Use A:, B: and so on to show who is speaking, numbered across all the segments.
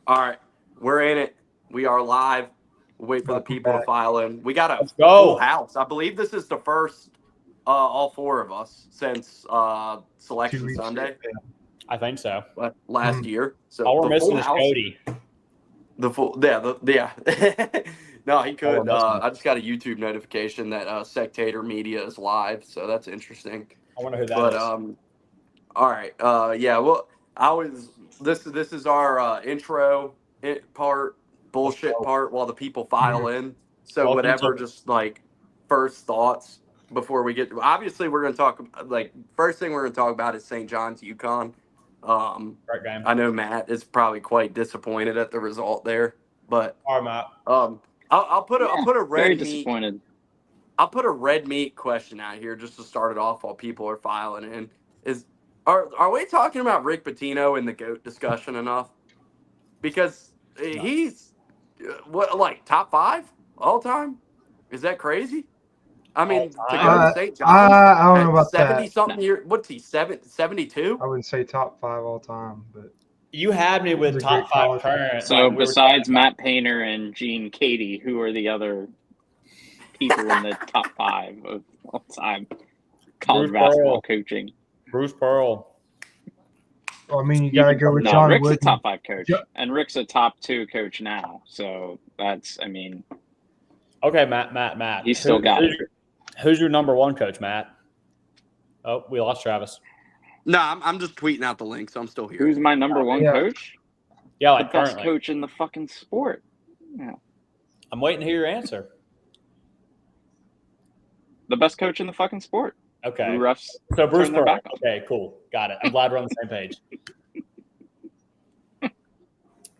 A: All right, we're in it. We are live. We'll wait for the
B: Welcome
A: people to
B: back.
A: file in. We got a
C: Let's go.
A: full house. I believe this is the first, all four of us since
B: 2
A: Selection
B: weeks.
A: Sunday
B: Yeah.
C: I think so.
A: last year. So
C: All we're
A: the
C: missing
A: full
C: is
A: house.
C: Cody.
A: The full, yeah. No, he could.
C: we're missing.
A: I just got a YouTube notification that Sectator Media is live, so that's interesting.
C: I wonder who that
A: But
C: is.
A: all right, yeah. Well, this is our intro part, bullshit part, while the people file in. So
C: Welcome
A: whatever,
C: to-
A: just like first thoughts before we get. Obviously, we're gonna talk. Like first thing we're gonna talk about is St. John's UConn.
C: Great game.
A: I know Matt is probably quite disappointed at the result there, but
C: All right, Matt.
A: I'll put a red
D: very
A: meat.
D: disappointed.
A: I'll put a red meat question out here just to start it off while people are filing in. Are we talking about Rick Pitino in the GOAT discussion enough? Because he's like top 5 all time? Is that crazy? I mean, to go to St. John's
B: I don't know about
A: 70
B: that.
A: something years. What's he, 72?
B: I wouldn't say top 5 all time, but
C: You had me with
B: He's a
C: top
B: great
C: 5
B: college
C: current.
D: So
C: like we were
D: besides
C: talking
D: Matt Painter and Gene Katie, who are the other people in the top 5 of all time college
C: Bruce
D: basketball
C: Pearl.
D: coaching?
C: about Bruce Pearl.
B: well, I mean, you got to go with
D: No,
B: John
D: Rick's
B: Wooden.
D: a top 5 coach,
B: Yeah.
D: and Rick's a top 2 coach now. So that's, I mean,
C: Okay, Matt.
D: he's still got it.
C: Who's your number 1 coach, Matt? Oh, we lost Travis.
A: No, I'm just tweeting out the link, so I'm still here.
D: Who's my number 1
B: Yeah.
D: coach?
C: Yeah,
D: The
C: like
D: best
C: currently.
D: coach in the fucking sport. Yeah.
C: I'm waiting to hear your answer.
D: The best coach in the fucking sport.
C: Okay.
D: Who refs
C: So Bruce
D: turn their
C: Pearl.
D: back on.
C: Okay, cool. Got it. I'm glad we're on the same page.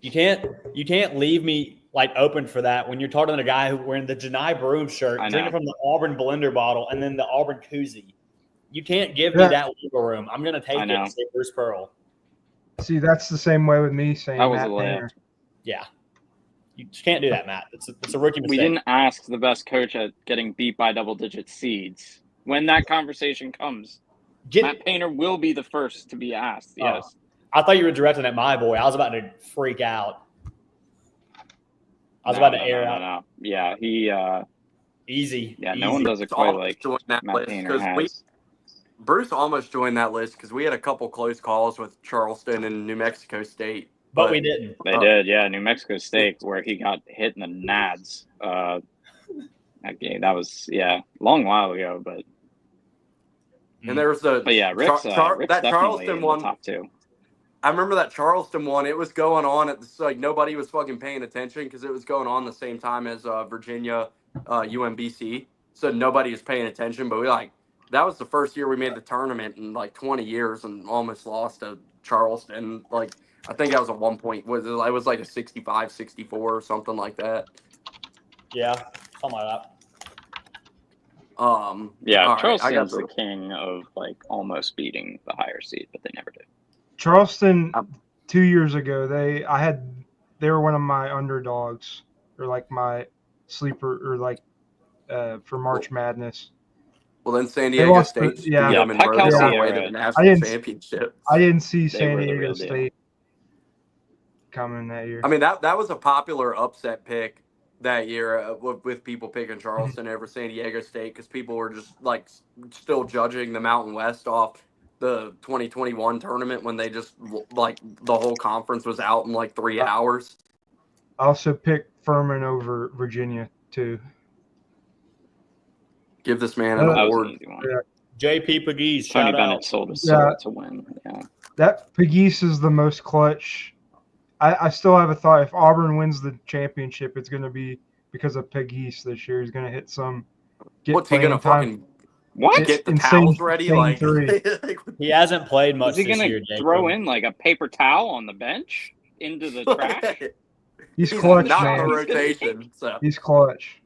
C: You can't leave me like open for that when you're talking to a guy who wearing the Janai Broom shirt,
D: I know.
C: drinking from the Auburn blender bottle, and then the Auburn koozie. You can't give me
B: Yeah.
C: that wiggle room. I'm gonna take
D: I
C: it
D: know.
C: and say Bruce Pearl.
B: See, that's the same way with me saying
D: That was
B: Matt
D: a layup.
B: Painter.
C: Yeah. You just can't do that, Matt. It's a rookie mistake.
D: We didn't ask the best coach at getting beat by double-digit seeds. When that conversation comes, Matt Painter will be the first to be asked.
C: Oh.
D: Yes.
C: I thought you were directing at my boy. I was about to freak out. I was about to air out.
D: No. Yeah, he.
C: Easy.
D: Yeah,
C: Easy.
D: no one does it
A: Bruce
D: quite
A: almost
D: like
A: joined that
D: Matt
A: list
D: Painter
A: 'cause
D: has.
A: Bruce almost joined that list because we had a couple close calls with Charleston and New Mexico State.
C: But we didn't.
D: They did, yeah. New Mexico State, where he got hit in the nads. That game, that was long while ago, but
A: And there was
D: yeah, Rick's
A: that
D: definitely
A: Charleston
D: in the
A: one.
D: top 2.
A: I remember that Charleston one. It was going on at like nobody was fucking paying attention because it was going on the same time as Virginia, UMBC. So nobody was paying attention. But that was the first year we made the tournament in like 20 years and almost lost to Charleston. Like I think that was a 1 point. It was like a 65-64 or something like that.
C: Yeah, something like that.
D: Yeah,
A: all right,
D: Charleston's the king of like almost beating the higher seed, but they never did.
B: Charleston 2 years ago, they were one of my underdogs, or like my sleeper, or like for March Madness.
A: Well, then San
B: They
A: Diego
B: lost
A: State
B: the- yeah.
A: beat them and
D: Pat
A: rode their
D: Kelsey
A: way to
D: era.
A: the national championship.
B: I didn't see
D: They
B: San
D: were the
B: Diego
D: real deal.
B: State coming that year.
A: I mean, that was a popular upset pick that year with people picking Charleston over San Diego State because people were just like still judging the Mountain West off the 2021 tournament when they just like the whole conference was out in like 3 hours.
B: I also picked Furman over Virginia too.
A: Give this man an
D: That was
A: award.
D: an easy one.
B: Yeah.
C: JP Pegues,
D: Tony
C: shout
D: Bennett
C: out.
D: sold his
B: Yeah.
D: soul to win. Yeah.
B: That Pegues is the most clutch. I still have a thought. If Auburn wins the championship, it's going to be because of Pegues this year. He's going to hit some.
A: What's he gonna fucking
D: What?
A: get the
B: Insane-
A: towels ready?
B: insane
A: Like,
B: three.
C: He hasn't played much
D: Is he
C: this
D: gonna
C: year, Jacob.
D: throw in like a paper towel on the bench into the trash?
B: He's
A: he's
B: clutch,
A: not in
B: man.
A: the rotation. So
B: He's clutch.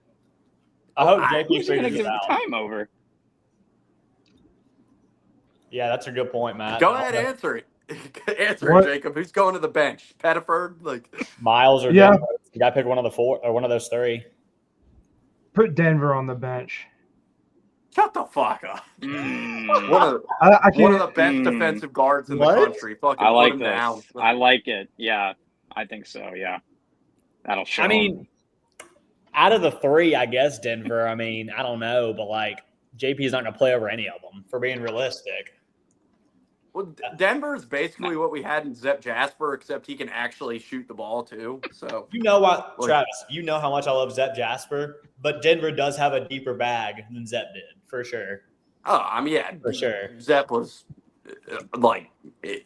C: I hope
A: I-
C: JP
D: Who's he gonna
C: figures
D: give
C: it
D: the
C: out.
D: time over?
C: Yeah, that's a good point, Matt.
A: go ahead, answer it. Answer
B: What?
A: it, Jacob. Who's going to the bench? Pettiford? Like,
C: Miles or
B: Yeah.
C: Denver. You got to pick one of the 4 or one of those 3.
B: Put Denver on the bench.
A: shut the fuck up.
D: Mm,
A: One of
B: I
A: one
B: can't.
A: of the best defensive guards in
C: What?
A: the country. Fucking
D: I
A: put
D: like
A: him
D: this.
A: down.
D: I like it. Yeah, I think so. Yeah, that'll show.
C: I mean, out of the three, I guess Denver. I mean, I don't know, but like JP is not going to play over any of them. For being realistic.
A: Well, Denver is basically what we had in Zep Jasper, except he can actually shoot the ball too. So
C: you know what, Travis? You know how much I love Zep Jasper, but Denver does have a deeper bag than Zep did, for sure.
A: Oh, I mean, yeah,
C: for sure.
A: Zep was like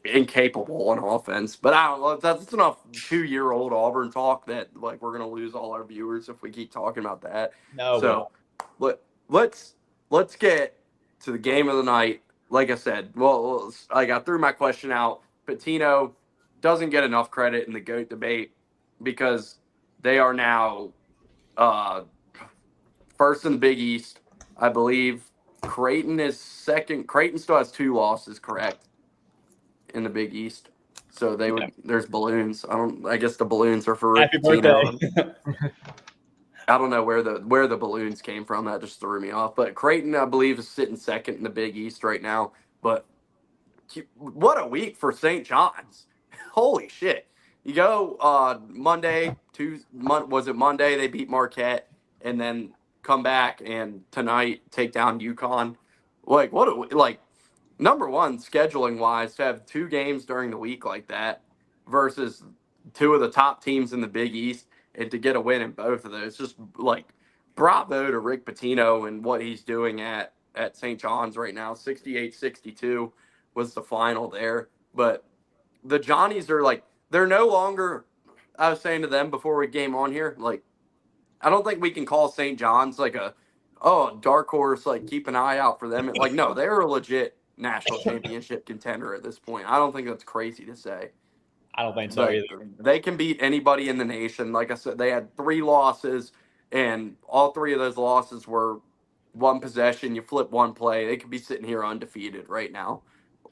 A: incapable on offense, but I don't know. That's enough 2-year-old Auburn talk that like we're gonna lose all our viewers if we keep talking about that.
C: No,
A: so let's get to the game of the night. Like I said, well, I threw my question out. Pitino doesn't get enough credit in the GOAT debate because they are now first in the Big East, I believe. Creighton is second. Creighton still has 2 losses, correct, in the Big East. So they would. There's balloons. I guess the balloons are for Rick
C: Happy
A: Pitino.
C: birthday.
A: I don't know where the balloons came from. That just threw me off. But Creighton, I believe, is sitting second in the Big East right now. But what a week for St. John's! Holy shit! You go Monday, was it Monday? They beat Marquette, and then come back and tonight take down UConn. Number one, scheduling wise, to have 2 games during the week like that versus 2 of the top teams in the Big East, and to get a win in both of those, just like bravo to Rick Pitino and what he's doing at St. John's right now. 68-62 was the final there. But the Johnnies are like, they're no longer, I was saying to them before we came on here, like, I don't think we can call St. John's like dark horse, like keep an eye out for them. Like, no, they're a legit national championship contender at this point. I don't think that's crazy to say.
C: I don't think so either.
A: They can beat anybody in the nation. Like I said, they had 3 losses, and all 3 of those losses were 1 possession. You flip 1 play. They could be sitting here undefeated right now,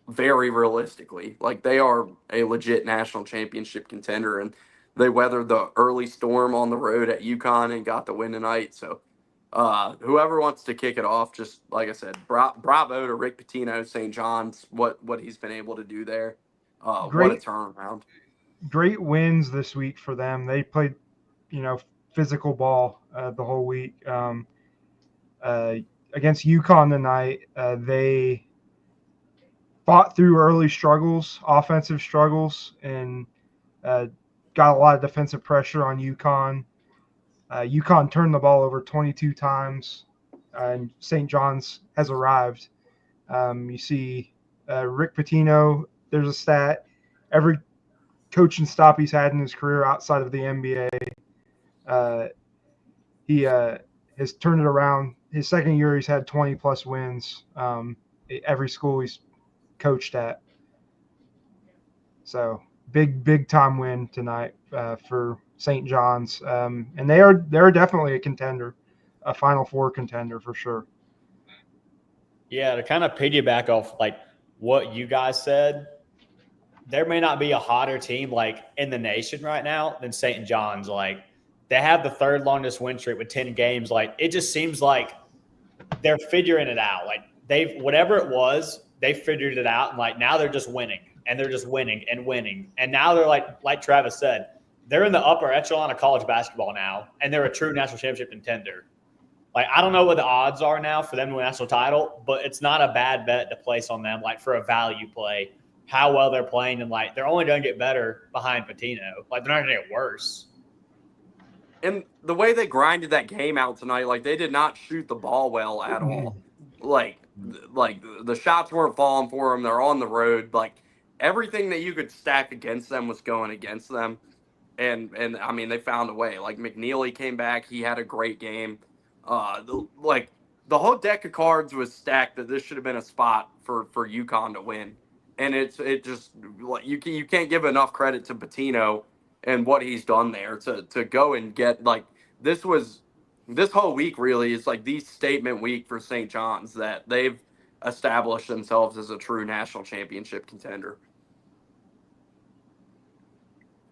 A: very realistically. Like, they are a legit national championship contender, and they weathered the early storm on the road at UConn and got the win tonight. So whoever wants to kick it off, just like I said, bravo to Rick Pitino, St. John's, what he's been able to do there. What a turnaround.
B: Great wins this week for them. They played, physical ball the whole week. Against UConn tonight, they fought through early struggles, offensive struggles, and got a lot of defensive pressure on UConn. UConn turned the ball over 22 times, and St. John's has arrived. You see Rick Pitino, there's a stat, every coaching stop he's had in his career outside of the NBA, he has turned it around. His second year, he's had 20-plus wins every school he's coached at. So big time win tonight for St. John's, and they're definitely a contender, a Final Four contender for sure.
C: Yeah, to kind of piggyback off like what you guys said, there may not be a hotter team like in the nation right now than St. John's. Like, they have the 3rd longest win streak with 10 games. Like, it just seems like they're figuring it out. Like, whatever it was, they figured it out, and like now they're just winning, and they're just winning and winning. And now they're like Travis said, they're in the upper echelon of college basketball now, and they're a true national championship contender. Like, I don't know what the odds are now for them to win a national title, but it's not a bad bet to place on them, like for a value play, how well they're playing, and like they're only going to get better behind Pitino. Like, they're not going to get worse.
A: And the way they grinded that game out tonight, like, they did not shoot the ball well at all. Like the shots weren't falling for them. They're on the road. Like, everything that you could stack against them was going against them. And I mean, they found a way. Like, McNeely came back. He had a great game. The whole deck of cards was stacked that this should have been a spot for UConn to win. And it just, like, you can't give enough credit to Pitino and what he's done there to go and get, like, this whole week really is like the statement week for St. John's, that they've established themselves as a true national championship contender.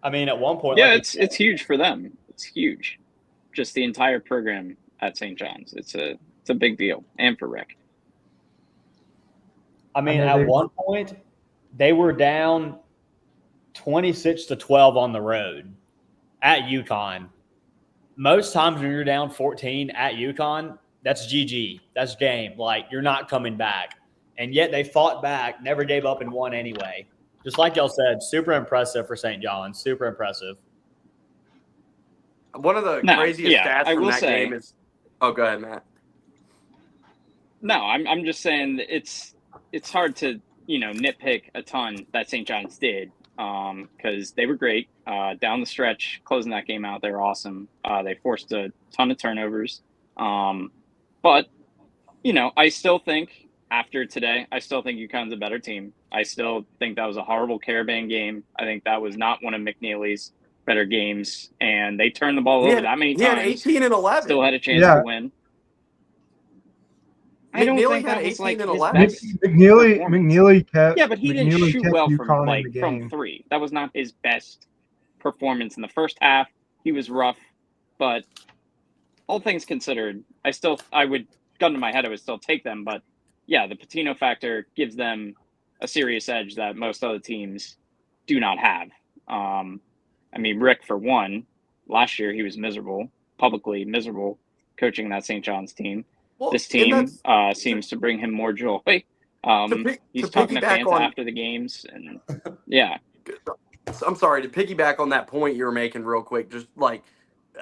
C: I mean, at one point,
D: yeah, it's huge for them. It's huge, just the entire program at St. John's. It's a big deal, and for Rick.
C: I mean, at one point, they were down 26-12 on the road at UConn. Most times when you're down 14 at UConn, that's GG. That's game. Like, you're not coming back. And yet they fought back, never gave up, and won anyway. Just like y'all said, super impressive for St. John's. Super impressive.
A: One of the craziest stats from that game is – oh, go ahead, Matt.
D: No, I'm just saying it's hard to, nitpick a ton that St. John's did because they were great. Down the stretch, closing that game out, they were awesome. They forced a ton of turnovers. But, I still think after today, I still think UConn's a better team. I still think that was a horrible Carabin game. I think that was not one of McNeely's better games. And they turned the ball over that many times.
A: He had 18 and 11.
D: Still had a chance to win. I don't
A: McNeely
D: think
A: had
D: that was
A: 18
D: like
A: and
D: his
A: 11.
D: best
B: McNeely kept.
D: Yeah, but he didn't
B: McNeely
D: shoot
B: kept
D: well
B: UConn
D: from three. That was not his best performance in the first half. He was rough, but all things considered, I would gun to my head, I would still take them. But yeah, the Patino factor gives them a serious edge that most other teams do not have. Rick, for one, last year he was miserable, publicly miserable, coaching that St. John's team.
A: Well,
D: this team seems to bring him more joy. He's talking to fans after the games, and yeah.
A: I'm sorry, to piggyback on that point you were making real quick, just like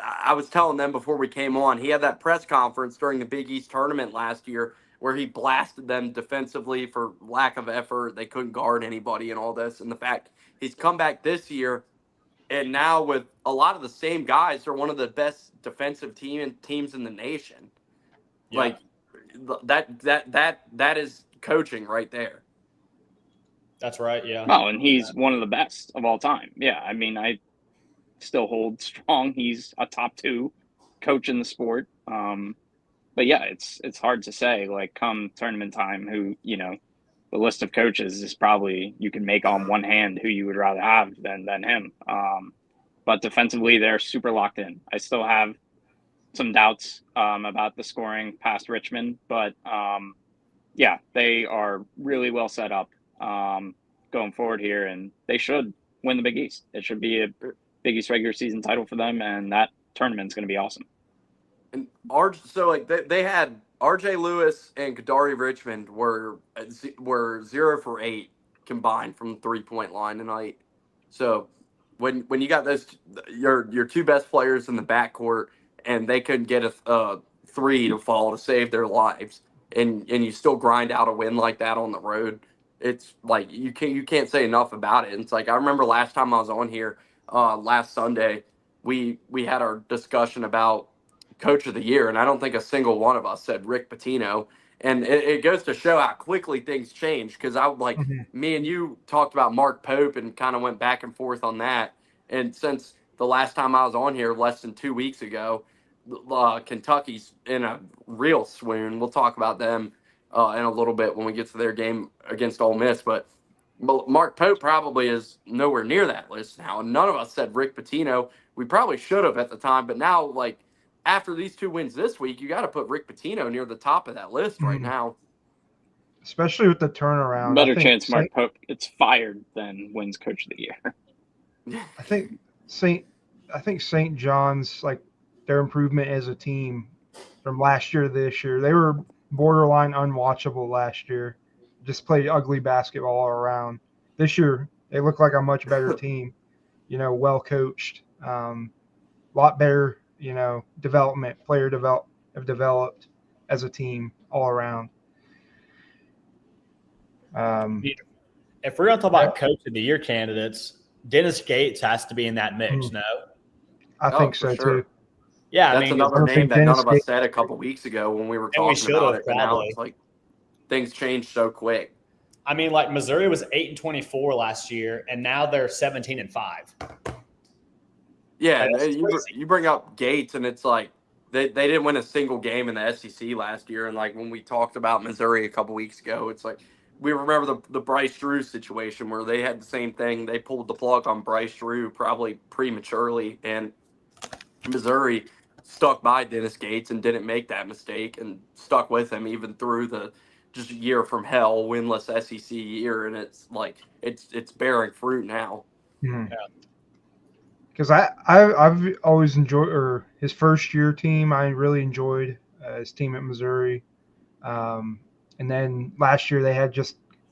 A: I was telling them before we came on, he had that press conference during the Big East tournament last year where he blasted them defensively for lack of effort. They couldn't guard anybody and all this. And the fact he's come back this year, and now with a lot of the same guys, they're one of the best defensive teams in the nation. Yeah. Like that is coaching right there.
C: That's right, yeah.
D: Oh, and he's one of the best of all time. Yeah, I still hold strong. He's a top 2 coach in the sport. But yeah, it's hard to say. Like, come tournament time, who the list of coaches is probably you can make on one hand who you would rather have than him. But defensively, they're super locked in. I still have some doubts about the scoring past Richmond, but yeah, they are really well set up going forward here, and they should win the Big East. It should be a Big East regular season title for them, and that tournament's going to be awesome.
A: And they had RJ Lewis and Kadari Richmond were 0 for 8 combined from the 3-point line tonight. So when you got your 2 best players in the backcourt and they couldn't get a 3 to fall to save their lives, and you still grind out a win like that on the road, it's like you can't say enough about it. It's like I remember last time I was on here last Sunday, we had our discussion about Coach of the Year, and I don't think a single one of us said Rick Pitino. And it goes to show how quickly things change, because me and you talked about Mark Pope and kind of went back and forth on that. And since the last time I was on here less than 2 weeks ago, Kentucky's in a real swoon. We'll talk about them in a little bit when we get to their game against Ole Miss. But Mark Pope probably is nowhere near that list now. And none of us said Rick Pitino. We probably should have at the time, but now, after these 2 wins this week, you got to put Rick Pitino near the top of that list right now.
B: Especially with the turnaround.
D: Better chance Mark Pope gets fired than wins Coach of the Year.
B: I think St. John's, their improvement as a team from last year to this year, they were borderline unwatchable last year. Just played ugly basketball all around. This year, they look like a much better team. Well coached, lot better. Have developed as a team all around.
C: If we're going to talk about Coach of the Year candidates, Dennis Gates has to be in that mix, no?
B: I think so,
A: sure.
B: too.
C: Yeah,
A: that's another name that none of us said a couple weeks ago when we were talking about it. But now it's things change so quick.
C: Mizzouri was 8-24 last year, and now they're 17-5.
A: Yeah, you bring up Gates, and it's like they didn't win a single game in the SEC last year. And when we talked about Mizzouri a couple weeks ago, it's like we remember the Bryce Drew situation where they had the same thing. They pulled the plug on Bryce Drew probably prematurely, and Mizzouri stuck by Dennis Gates and didn't make that mistake and stuck with him even through the just year from hell, winless SEC year. And it's bearing fruit now.
B: Because I've always enjoyed, or his first year team, I really enjoyed his team at Mizzouri. And then last year they had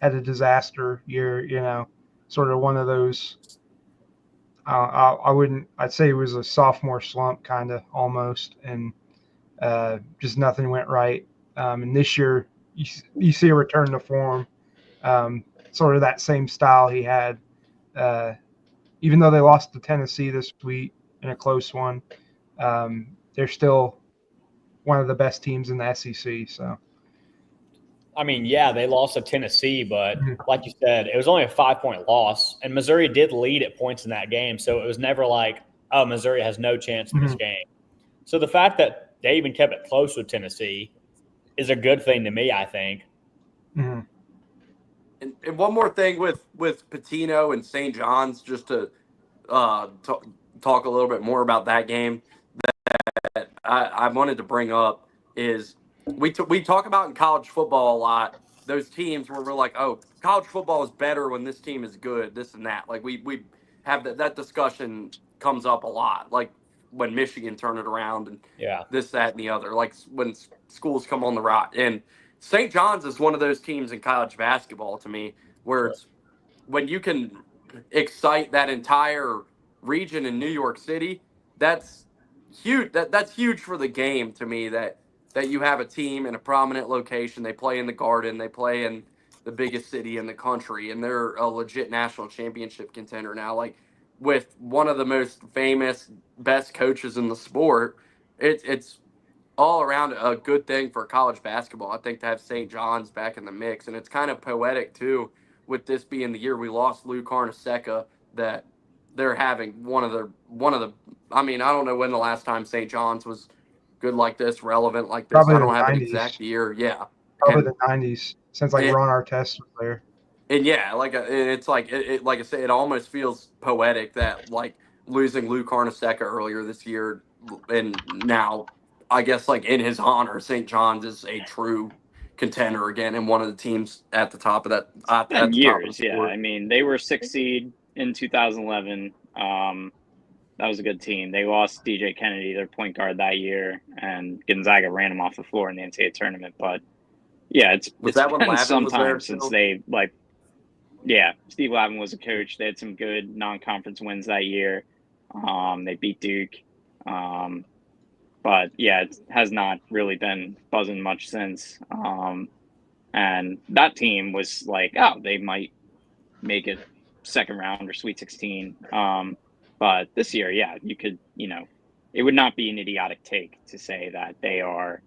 B: a disaster year, sort of one of those. I'd say it was a sophomore slump, kind of almost, and just nothing went right. And this year you see a return to form, sort of that same style he had. Even though they lost to Tennessee this week in a close one, they're still one of the best teams in the SEC. So,
C: I mean, yeah, they lost to Tennessee, but like you said, it was only a 5-point loss, and Mizzouri did lead at points in that game. So it was never like, oh, Mizzouri has no chance in this game. So the fact that they even kept it close with Tennessee is a good thing to me, I think.
B: Mm-hmm.
A: And one more thing with Patino and St. John's, just to talk a little bit more about that game that I wanted to bring up is we talk about in college football a lot, those teams where we're like, oh, college football is better when this team is good, this and that. Like we have that discussion comes up a lot, like when Michigan turned it around and this, that, and the other, like when schools come on the route. And St. John's is one of those teams in college basketball to me where it's when you can excite that entire region in New York City, that's huge. That's huge for the game to me, that you have a team in a prominent location. They play in the Garden. They play in the biggest city in the country, and they're a legit national championship contender now. Like with one of the most famous, best coaches in the sport, it's all around a good thing for college basketball. I think to have St. John's back in the mix, and it's kind of poetic too, with this being the year we lost Lou Carnesecca, that they're having one of the. I mean, I don't know when the last time St. John's was good like this, relevant like this.
B: Probably
A: I don't
B: the
A: have an
B: 90s.
A: exact year. Yeah,
B: Probably the 90s, since like Ron Artest was there.
A: And yeah, it's like like I say, it almost feels poetic that like losing Lou Carnesecca earlier this year, and now I guess like in his honor, St. John's is a true contender again and one of the teams at the top of that. At the
D: years,
A: top of
D: yeah. I mean, they were 6th seed in 2011. That was a good team. They lost DJ Kennedy, their point guard, that year, and Gonzaga ran him off the floor in the NCAA tournament. But yeah, it's been some time since they like. Yeah, Steve Lavin was a coach. They had some good non-conference wins that year. They beat Duke. But yeah, it has not really been buzzing much since. And that team was like, oh, they might make it second round or Sweet 16. But this year, yeah, you could, it would not be an idiotic take to say that they are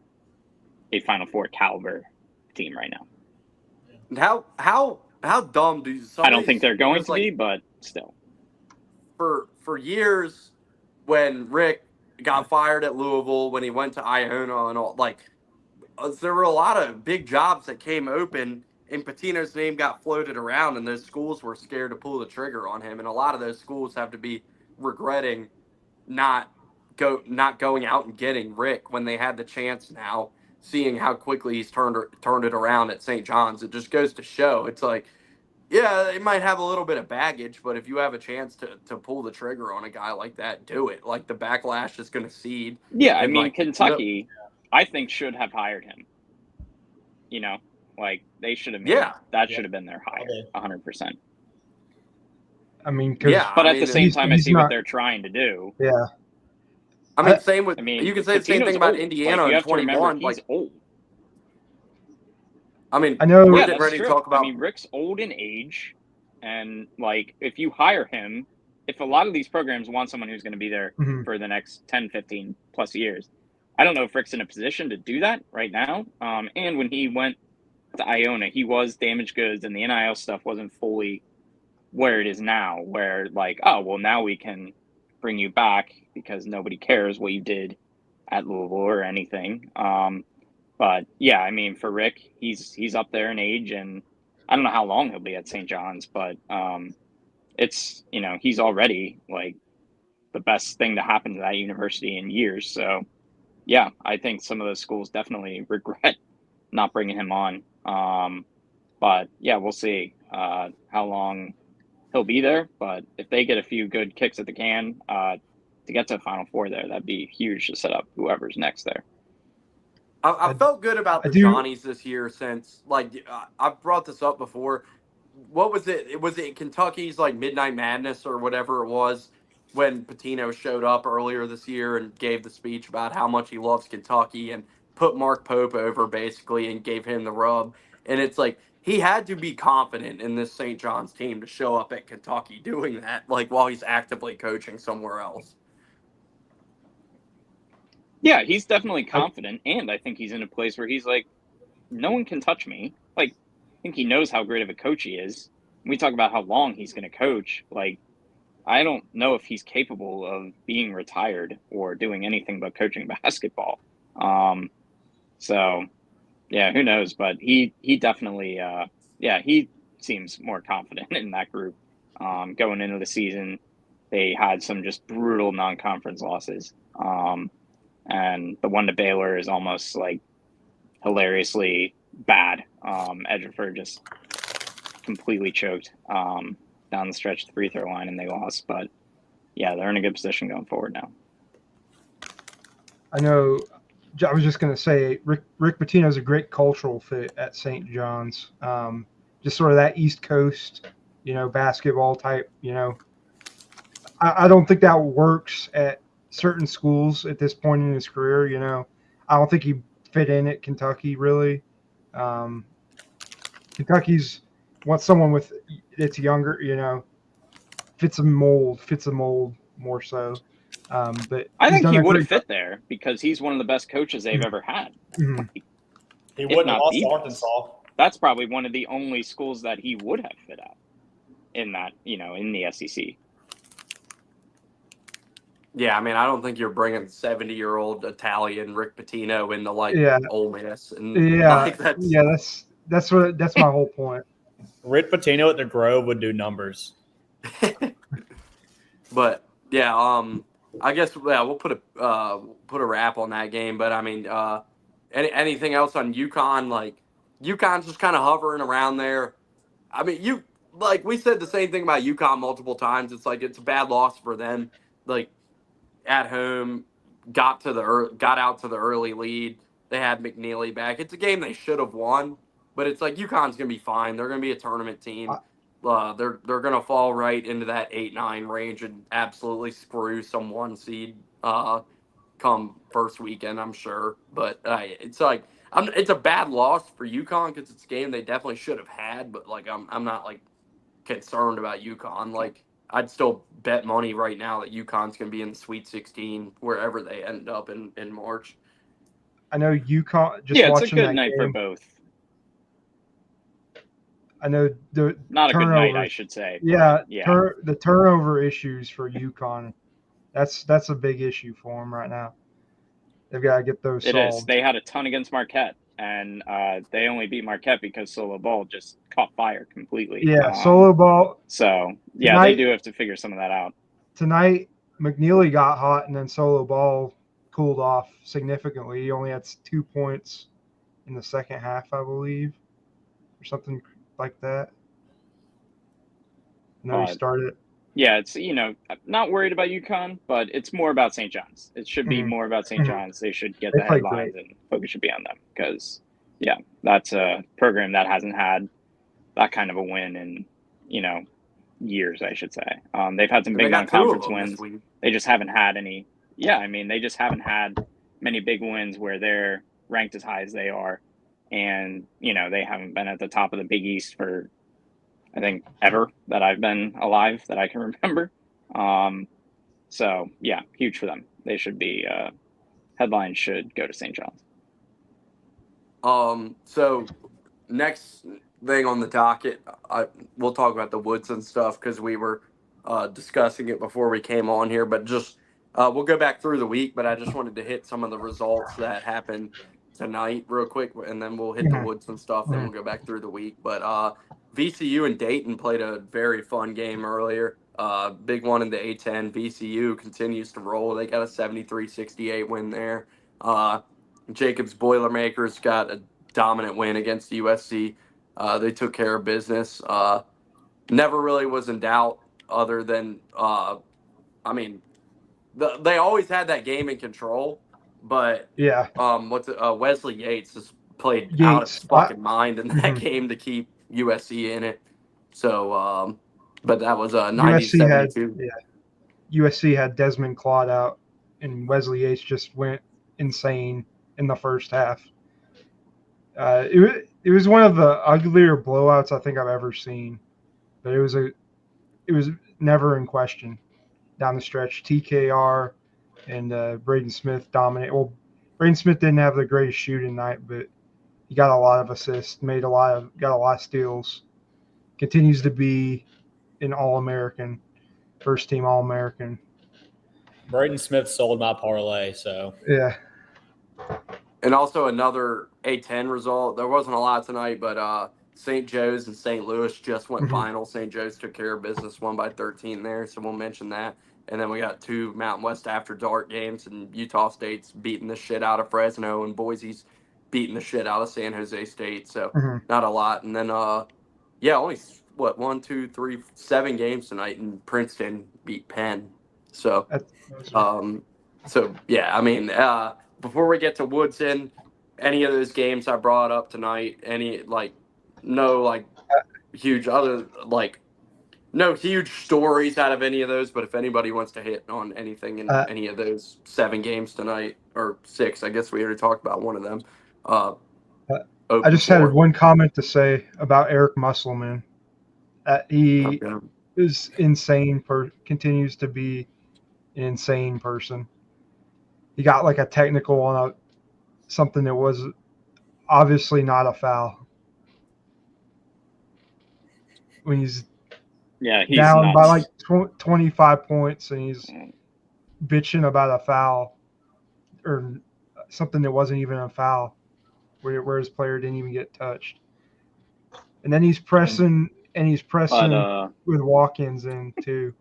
D: a Final Four caliber team right now.
A: And how dumb do
D: I don't think they're going to be, but still.
A: For years, when Rick got fired at Louisville, when he went to Iona and all, like there were a lot of big jobs that came open, and Patino's name got floated around, and those schools were scared to pull the trigger on him, and a lot of those schools have to be regretting not going out and getting Rick when they had the chance now, seeing how quickly he's turned it around at St. John's. It just goes to show, it's like, yeah, it might have a little bit of baggage, but if you have a chance to pull the trigger on a guy like that, do it. Like the backlash is going to cede.
D: Yeah, I mean, Kentucky, I think, should have hired him. Like they should have made that should have been their hire, 100%.
B: I mean,
D: but at the same time, I see what they're trying to do.
B: Yeah.
A: I mean, same with. You can say the same thing about Indiana in 21.
D: He's old.
A: I mean,
B: I know.
D: We're getting ready to talk about. I mean, Rick's old in age, and like if you hire him, if a lot of these programs want someone who's going to be there for the next 10, 15 plus years, I don't know if Rick's in a position to do that right now. And when he went to Iona, he was damaged goods, and the NIL stuff wasn't fully where it is now. Where like, oh well, now we can bring you back because nobody cares what you did at Louisville or anything. But yeah, I mean, for Rick, he's up there in age, and I don't know how long he'll be at St. John's, but it's he's already like the best thing to happen to that university in years. So yeah, I think some of those schools definitely regret not bringing him on. But yeah, we'll see how long he'll be there. But if they get a few good kicks at the can to get to the Final Four there, that'd be huge to set up whoever's next there.
A: I felt good about the Johnnies this year since, like, I've brought this up before. What was it? Was it Kentucky's, like, Midnight Madness or whatever it was when Pitino showed up earlier this year and gave the speech about how much he loves Kentucky and put Mark Pope over, basically, and gave him the rub. And it's like, he had to be confident in this St. John's team to show up at Kentucky doing that, like, while he's actively coaching somewhere else.
D: Yeah, he's definitely confident, and I think he's in a place where he's like, no one can touch me. Like, I think he knows how great of a coach he is. When we talk about how long he's going to coach, like, I don't know if he's capable of being retired or doing anything but coaching basketball. So, yeah, who knows? But he definitely, he seems more confident in that group. Going into the season, they had some just brutal non-conference losses. And the one to Baylor is almost like hilariously bad. Edgerford just completely choked down the stretch of the free throw line, and they lost. But yeah, they're in a good position going forward now.
B: I know. I was just going to say, Rick Pitino is a great cultural fit at St. John's. Just sort of that East Coast, basketball type. I don't think that works at certain schools at this point in his career. I don't think he fit in at Kentucky really. Kentucky's wants someone that's younger, fits a mold more so. But
D: I think he would have fit there because he's one of the best coaches they've ever had.
B: Mm-hmm.
C: He wouldn't have lost to Arkansas.
D: That's probably one of the only schools that he would have fit at in that, in the SEC.
A: Yeah, I mean, I don't think you're bringing 70-year-old Italian Rick Pitino into Ole Miss, and
B: that's my whole point.
C: Rick Pitino at the Grove would do numbers.
A: But yeah, I guess we'll put a wrap on that game. But I mean, anything else on UConn? Like, UConn's just kind of hovering around there. I mean, we said the same thing about UConn multiple times. It's like it's a bad loss for them. Like, at home, got out to the early lead. They had McNeely back. It's a game they should have won, but it's like UConn's gonna be fine. They're gonna be a tournament team. They're gonna fall right into that 8-9 range and absolutely screw some 1 seed come first weekend, I'm sure. But it's like it's a bad loss for UConn because it's a game they definitely should have had. But like I'm not like concerned about UConn. Like, I'd still bet money right now that UConn's going to be in the Sweet 16 wherever they end up in March.
B: I know UConn.
D: It's a good night for both.
B: I know
D: not a good night, I should say.
B: Yeah. The turnover issues for UConn. That's a big issue for them right now. They've got to get those solved.
D: It is. They had a ton against Marquette, and they only beat Marquette because Solo Ball just caught fire completely.
B: Yeah, Solo Ball.
D: So, yeah, tonight, they do have to figure some of that out.
B: Tonight, McNeely got hot, and then Solo Ball cooled off significantly. He only had 2 points in the second half, I believe, or something like that. No, he started.
D: Yeah, it's, I'm not worried about UConn, but it's more about St. John's. It should be more about St. John's. They should get the headlines, and focus should be on them because, that's a program that hasn't had that kind of a win in, years, I should say. They've had some big non-conference wins. They just haven't had any. Yeah, I mean, they just haven't had many big wins where they're ranked as high as they are. And, they haven't been at the top of the Big East for, I think, ever that I've been alive that I can remember. So, yeah, huge for them. They should be headlines should go to St. John's.
A: So next thing on the docket, we'll talk about the Woodson stuff because we were discussing it before we came on here, but just we'll go back through the week, but I just wanted to hit some of the results that happened tonight real quick, and then we'll hit the Woodson stuff, then we'll go back through the week. But VCU and Dayton played a very fun game earlier. Big one in the A10. VCU continues to roll. They got a 73-68 win there. Jacobs Boilermakers got a dominant win against USC. They took care of business. never really was in doubt other than, I mean, they always had that game in control, but
B: Yeah,
A: Wesley Yates has played out of his
B: Yates.
A: fucking mind in that
B: Mhm.
A: game to keep USC in it. So, but that was
B: USC had
A: 90-72.
B: USC had Desmond Claude out, and Wesley Yates just went insane in the first half. It was one of the uglier blowouts I think I've ever seen, but it was never in question down the stretch. TKR and Braden Smith dominate. Well, Braden Smith didn't have the greatest shooting night, but he got a lot of assists, got a lot of steals. Continues to be an All-American, first team All-American.
C: Braden Smith sold my parlay, so
B: Yeah.
A: And also another A10 result. There wasn't a lot tonight, but St. Joe's and St. Louis just went
B: Mhm.
A: final. St. Joe's took care of business, won by 13 there, so we'll mention that. And then we got 2 Mountain West After Dark games, and Utah State's beating the shit out of Fresno, and Boise's beating the shit out of San Jose State. So
B: Mhm.
A: not a lot. And then, only what 1, 2, 3, 7 games tonight, and Princeton beat Penn. So, I mean, before we get to Woodson, any of those games I brought up tonight, huge no huge stories out of any of those, but if anybody wants to hit on anything in any of those 7 games tonight, or 6, I guess we already talked about one of them.
B: I just had one comment to say about Eric Musselman. He is insane, continues to be an insane person. He got like a technical on something that was obviously not a foul. When he's down
D: nuts.
B: by like 25 points and he's bitching about a foul or something that wasn't even a foul, where his player didn't even get touched. And then he's pressing with walk-ins in too.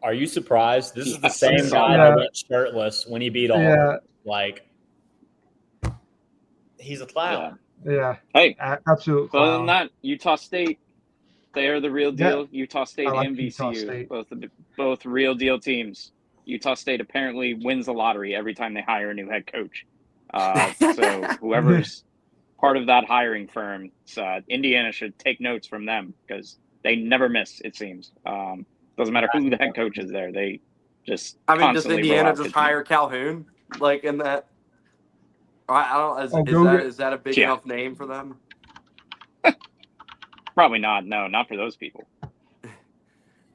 C: Are you surprised? This is the same guy that went shirtless when he beat Auburn.
B: Yeah.
C: Like, he's a clown.
B: Yeah.
D: Hey,
B: absolute clown.
D: Other than that, Utah State, they are the real deal.
B: Yeah.
D: Utah State and VCU, both real deal teams. Utah State apparently wins the lottery every time they hire a new head coach. So whoever's part of that hiring firm, Indiana should take notes from them because they never miss, it seems. Doesn't matter who the head coach is there. They just
A: does Indiana just hire Calhoun? Like in that? I don't. Is that a big enough name for them?
D: Probably not. No, not for those people.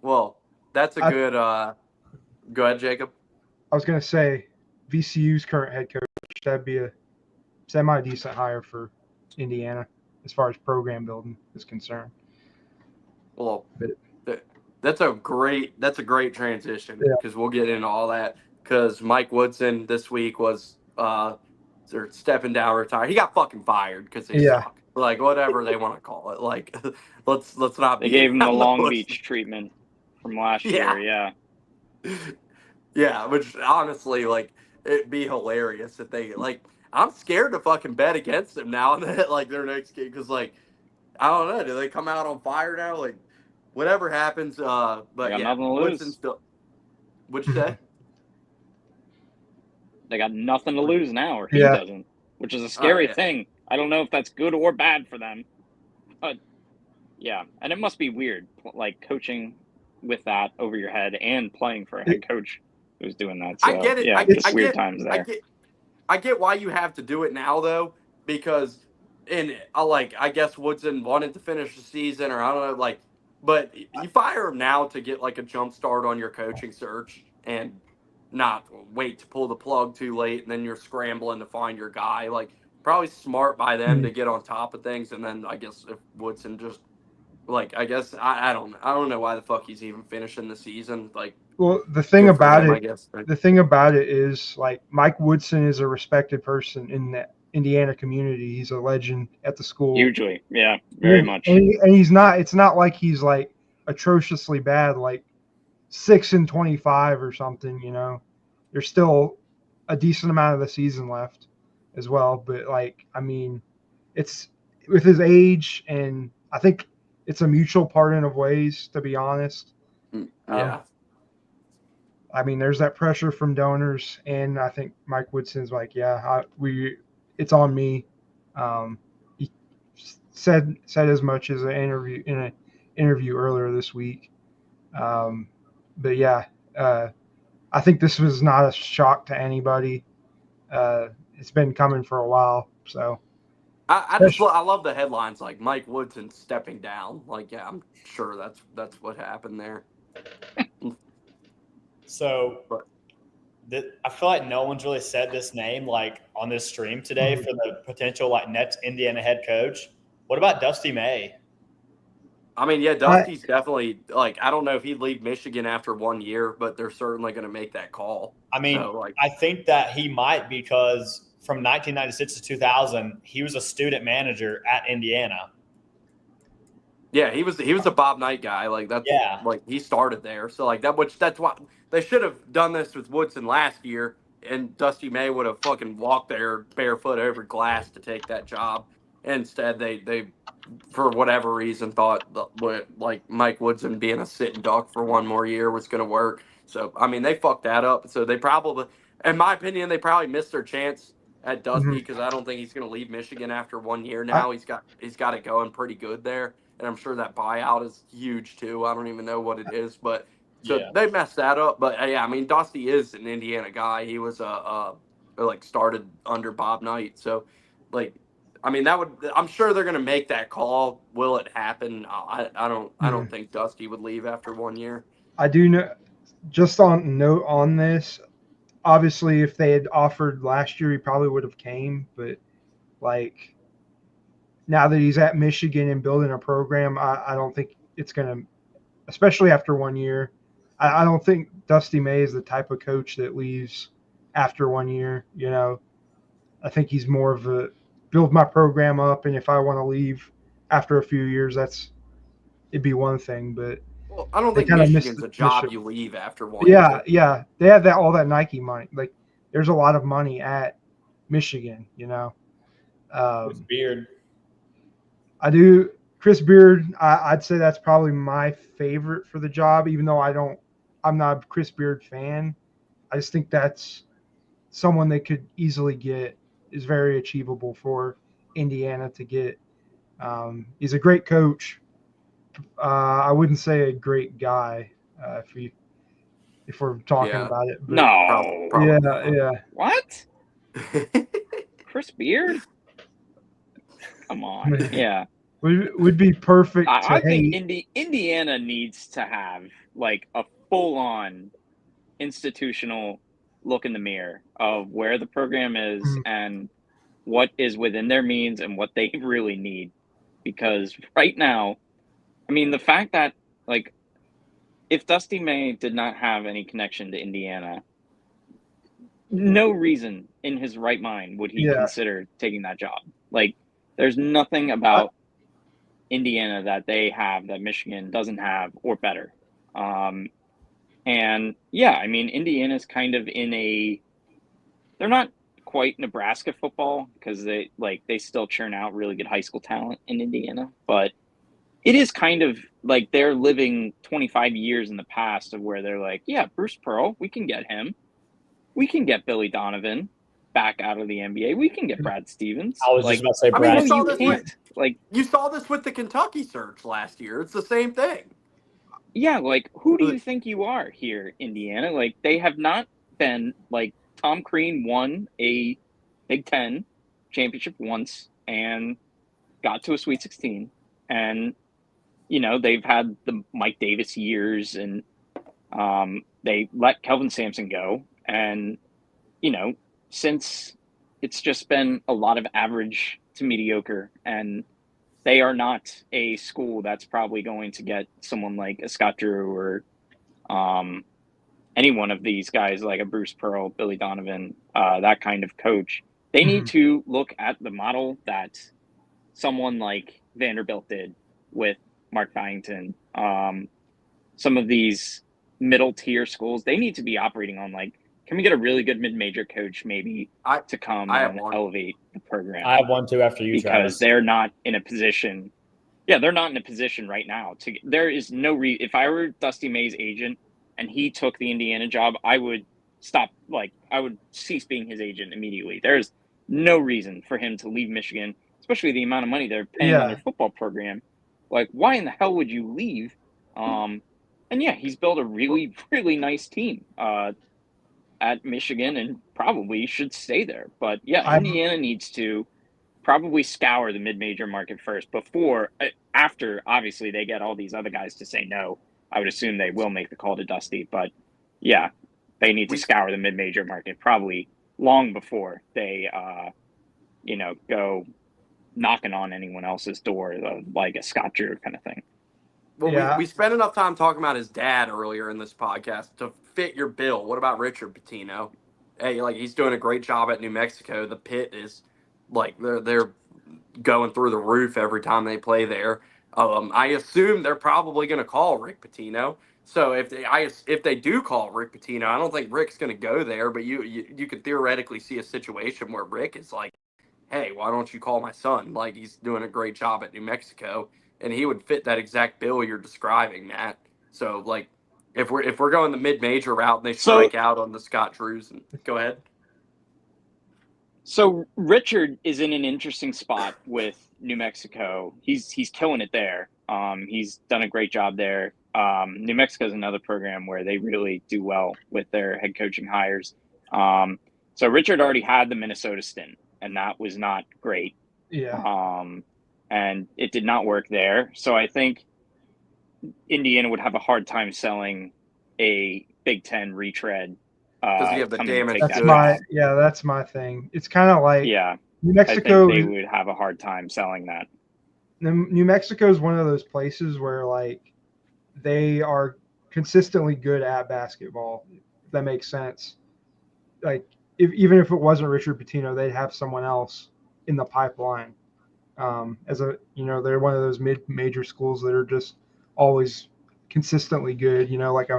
A: Well, that's a good. Go ahead, Jacob.
B: I was gonna say VCU's current head coach. That'd be a semi-decent hire for Indiana as far as program building is concerned.
A: Well, that's a great transition because we'll get into all that. Because Mike Woodson this week was they're stepping down, retired. He got fucking fired because they suck. Like whatever they want to call it. Like let's not.
D: They gave him the Long Beach treatment from last year. Yeah.
A: Yeah, which honestly, like, it'd be hilarious if they I'm scared to fucking bet against them now that their next game because I don't know, do they come out on fire now? Like whatever happens, but
D: nothing to lose.
A: Still. What'd you say?
D: They got nothing to lose now, or he doesn't, which is a scary thing. I don't know if that's good or bad for them, but yeah, and it must be weird, coaching with that over your head and playing for a head coach who's doing that. So,
A: I get it.
D: Yeah, just weird times there.
A: I get why you have to do it now though, because I guess Woodson wanted to finish the season, or I don't know, but you fire him now to get a jump start on your coaching search and not wait to pull the plug too late, and then you're scrambling to find your guy. Probably smart by them to get on top of things, and then I guess if Woodson just I guess I don't know why the fuck he's even finishing the season.
B: Well, the thing about it is Mike Woodson is a respected person in the Indiana community. He's a legend at the school.
D: Hugely, yeah, very much.
B: And he's not. It's not like he's atrociously bad, 6-25 or something. You know, there's still a decent amount of the season left as well. But it's with his age, and I think it's a mutual parting of ways, to be honest.
A: Yeah.
B: I mean, there's that pressure from donors, and I think Mike Woodson's like, yeah, it's on me. He said as much as an interview earlier this week. But yeah, I think this was not a shock to anybody. It's been coming for a while, so.
A: I love the headlines like Mike Woodson stepping down. Like, yeah, I'm sure that's what happened there.
C: So I feel like no one's really said this name like on this stream today for the potential like next Indiana head coach. What about Dusty May?
A: I mean, yeah, Dusty's definitely like, I don't know if he'd leave Michigan after 1 year, but they're certainly going to make that call.
C: I mean,
A: so, like,
C: I think that he might, because from 1996 to 2000, he was a student manager at Indiana.
A: Yeah, he was a Bob Knight guy. Like, that's like he started there. So like that's why they should have done this with Woodson last year, and Dusty May would have fucking walked there barefoot over glass to take that job. Instead, they for whatever reason thought like Mike Woodson being a sitting duck for one more year was going to work. So I mean, they fucked that up. So they probably, in my opinion, they probably missed their chance at Dusty because I don't think he's going to leave Michigan after 1 year. Now he's got it going pretty good there. And I'm sure that buyout is huge too. I don't even know what it is, but they messed that up. But yeah, I mean, Dusty is an Indiana guy. He was like started under Bob Knight. So like, I mean, I'm sure they're gonna make that call. Will it happen? I don't think Dusty would leave after 1 year.
B: I do know. Just on note on this, obviously, if they had offered last year, he probably would have came. But like, now that he's at Michigan and building a program, I don't think it's going to, especially after 1 year, I don't think Dusty May is the type of coach that leaves after 1 year. You know, I think he's more of a build my program up, and if I want to leave after a few years, it'd be one thing. But
A: well, I don't think Michigan's a job you leave after 1
B: year. Yeah, they have all that Nike money. Like, there's a lot of money at Michigan. You know,
C: with Beard.
B: I do. Chris Beard, I'd say that's probably my favorite for the job, even though I'm not a Chris Beard fan. I just think that's someone they could easily get, is very achievable for Indiana to get. He's a great coach. I wouldn't say a great guy if we're talking about it. But
D: no.
A: Probably.
B: Yeah.
D: What? Chris Beard? Come on. Yeah.
B: Would be perfect.
D: I think Indiana needs to have like a full-on institutional look in the mirror of where the program is and what is within their means and what they really need. Because right now, I mean, the fact that like if Dusty May did not have any connection to Indiana, no reason in his right mind would he consider taking that job. Like, there's nothing about Indiana that they have that Michigan doesn't have or better. And yeah, I mean, Indiana's kind of they're not quite Nebraska football because they still churn out really good high school talent in Indiana, but it is kind of like they're living 25 years in the past of where they're like, yeah, Bruce Pearl, we can get him. We can get Billy Donovan back out of the NBA. We can get Brad Stevens.
C: I was just about to say Brad.
A: You saw this with the Kentucky search last year. It's the same thing.
D: Yeah, like, who do you think you are here, Indiana? Like, they have not been, like, Tom Crean won a Big Ten championship once and got to a Sweet 16. And, you know, they've had the Mike Davis years, and they let Kelvin Sampson go. And, you know, since it's just been a lot of average to mediocre, and they are not a school that's probably going to get someone like a Scott Drew or any one of these guys like a Bruce Pearl, Billy Donovan, that kind of coach. They need to look at the model that someone like Vanderbilt did with Mark Byington. Some of these middle tier schools, they need to be operating on like, can we get a really good mid-major coach maybe to come and elevate the program?
C: I have one too after you,
D: because
C: Travis.
D: they're not in a position Yeah, they're not in a position right now to. There is no if I were Dusty May's agent and he took the Indiana job, I would stop. Like, I would cease being his agent immediately. There's no reason for him to leave Michigan, especially the amount of money they're paying on their
B: Yeah.
D: football program. Like, why in the hell would you leave? And yeah, he's built a really, really nice team at Michigan and probably should stay there. But yeah, Indiana needs to probably scour the mid-major market first after obviously they get all these other guys to say no. I would assume they will make the call to Dusty, but yeah, they need to scour the mid-major market probably long before they go knocking on anyone else's door, like a Scott Drew kind of thing.
A: Well,
B: Yeah.
A: we spent enough time talking about his dad earlier in this podcast to fit your bill. What about Richard Pitino? Hey, like, he's doing a great job at New Mexico. The pit is like they're going through the roof every time they play there. I assume they're probably going to call Rick Pitino. So if they do call Rick Pitino, I don't think Rick's going to go there. But you could theoretically see a situation where Rick is like, hey, why don't you call my son? Like, he's doing a great job at New Mexico, and he would fit that exact bill you're describing, Matt. So, like, if we're going the mid-major route and they strike out on the Scott Drews, go ahead.
D: So Richard is in an interesting spot with New Mexico. He's killing it there. He's done a great job there. New Mexico is another program where they really do well with their head coaching hires. So Richard already had the Minnesota stint, and that was not great.
B: Yeah.
D: And it did not work there. So I think Indiana would have a hard time selling a Big Ten retread.
A: Does he have the damage?
B: That's my thing. It's kind of like New Mexico.
D: I think they would have a hard time selling that.
B: New Mexico is one of those places where, like, they are consistently good at basketball. If that makes sense. Like, even if it wasn't Richard Pitino, they'd have someone else in the pipeline. They're one of those mid-major schools that are just always consistently good. Like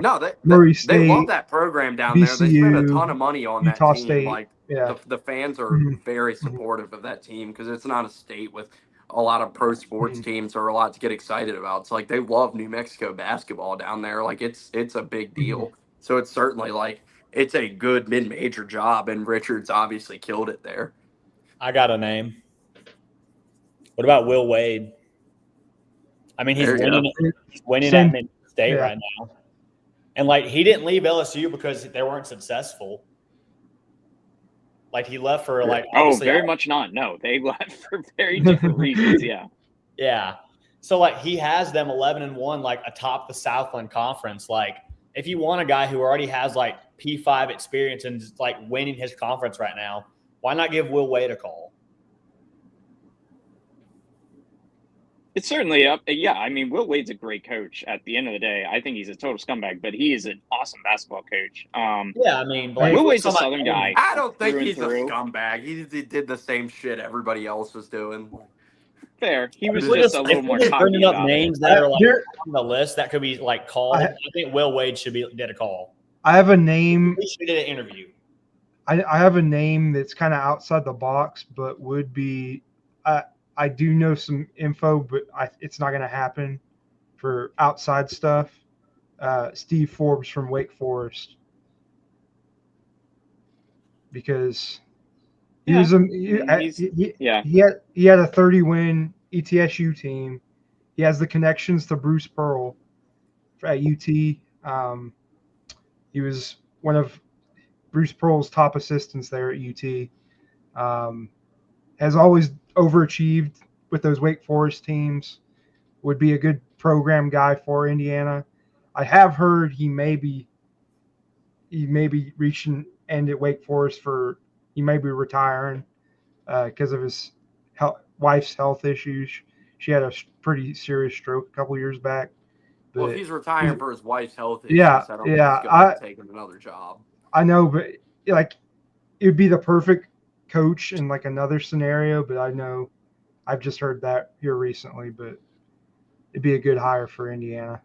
B: Murray State.
A: They love that program down
B: VCU,
A: there. They spend a ton of money on
B: Utah
A: that team.
B: State.
A: Like, the fans are very supportive of that team because it's not a state with a lot of pro sports teams or a lot to get excited about. It's like they love New Mexico basketball down there. Like, it's a big deal. So it's certainly like it's a good mid-major job, and Richard's obviously killed it there.
C: I got a name. What about Will Wade? I mean, he's winning at Michigan State right now. And, like, he didn't leave LSU because they weren't successful. Like, he left for, like,
D: very much not. No, they left for very different reasons. Yeah.
C: Yeah. So, like, he has them 11-1, like, atop the Southland Conference. Like, if you want a guy who already has, like, P5 experience and is, like, winning his conference right now, why not give Will Wade a call?
D: It's certainly up. Yeah, I mean, Will Wade's a great coach. At the end of the day, I think he's a total scumbag, but he is an awesome basketball coach.
C: Yeah, I mean,
D: Will Wade's a Southern guy.
A: I don't think he's a scumbag. He did the same shit everybody else was doing.
D: Fair. He was just a little more cocky
C: bringing up
D: about
C: names that are, like, on the list that could be, like, called. I think Will Wade should get a call.
B: I have a name.
C: He should get an interview.
B: I have a name that's kind of outside the box, but would be. I do know some info, but it's not going to happen for outside stuff. Steve Forbes from Wake Forest, because he had a 30-win ETSU team. He has the connections to Bruce Pearl at UT. He was one of Bruce Pearl's top assistants there at UT. Has always overachieved with those Wake Forest teams. Would be a good program guy for Indiana. I have heard he may be reaching end at Wake Forest he may be retiring because of his wife's health issues. She had a pretty serious stroke a couple years back.
A: Well, if he's retiring for his wife's health issues, I don't think he's going to take another job.
B: I know, but, like, it would be the perfect coach in, like, another scenario, but I know I've just heard that here recently, but it'd be a good hire for Indiana.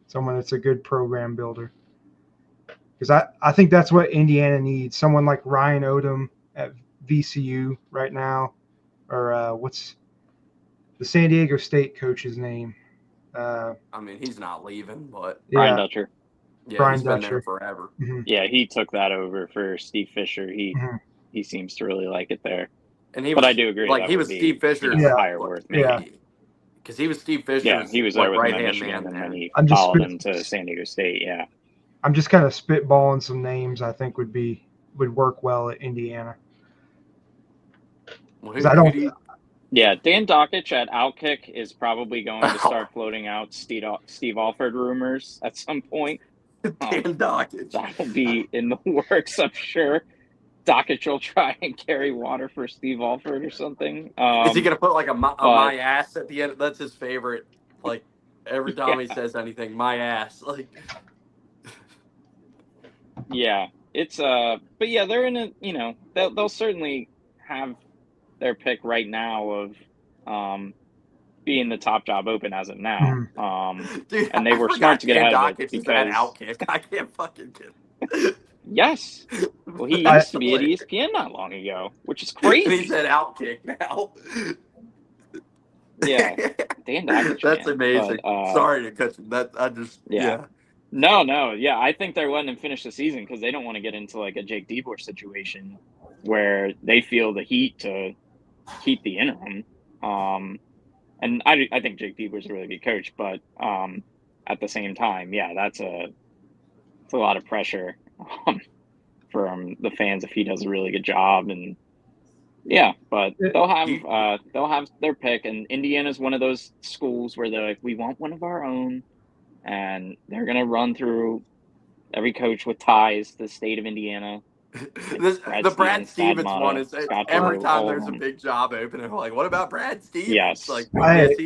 B: Someone that's a good program builder. Because I think that's what Indiana needs. Someone like Ryan Odom at VCU right now. Or the San Diego State coach's name.
A: I mean, he's not leaving, but
D: Brian
B: Yeah,
D: Dutcher.
A: yeah,
B: Brian
A: he's been there
B: Dutcher.
A: forever.
B: Mhm,
D: Yeah, he took that over for Steve Fisher.
B: mhm.
D: He seems to really like it there.
A: And he
D: But
A: was
D: I do agree
A: like
D: that
A: he
D: would
A: was
D: be,
A: Steve Fisher's
B: Yeah.
D: higher worth maybe.
B: Yeah.
A: because he was Steve
D: Yeah,
A: Fisher's
D: he was
A: like
D: there with him at
A: right hand
D: Michigan,
A: man
D: and then
A: there.
D: he
B: I'm just
D: followed
B: spit-
D: him to San Diego State. Yeah.
B: I'm just kind of spitballing some names I think would work well at Indiana.
A: Well,
B: 'Cause I don't.
A: do you-
D: Yeah, Dan Dockich at Outkick is probably going to
A: Oh.
D: start floating out Steve Alford rumors at some point.
A: Dan Dockich.
D: That'll be in the works, I'm sure. Dockich will try and carry water for Steve Alford or something.
A: Is he gonna put like a
D: but-
A: my ass at the end? That's his favorite. Like every time he
D: Yeah.
A: says anything, my ass. Like
D: Yeah, it's but yeah, they're in a, you know, they'll certainly have their pick right now of being the top job open as of now.
A: dude,
D: And they
A: I
D: were
A: forgot
D: smart to get
A: Dan
D: ahead of
A: Dockich
D: it
A: is at
D: because
A: Outkick. I can't fucking get.
D: yes, well, he
B: I-
D: used to be at ESPN not long ago, which is crazy.
A: And he's at Outkick now.
D: Yeah, Dan Dockich.
A: That's
D: man.
A: amazing.
D: But,
A: Sorry to cut you. That I just
D: Yeah. No, yeah, I think they're letting him finish the season because they don't want to get into like a Jake DeBoer situation where they feel the heat to keep the interim. And I think Jake DeBoer's a really good coach, but at the same time, yeah, it's a lot of pressure from the fans if he does a really good job. And yeah, but they'll have their pick, and Indiana's one of those schools where they're like, we want one of our own. And they're going to run through every coach with ties to the state of Indiana.
A: The Brad Stevens
D: Scott
A: one is
D: Scott
A: every
D: Drew,
A: time
D: all of
A: there's a
D: them.
A: big job opening, we're like, what about Brad Stevens?
D: Yes.
A: Like,
B: I-
A: yes,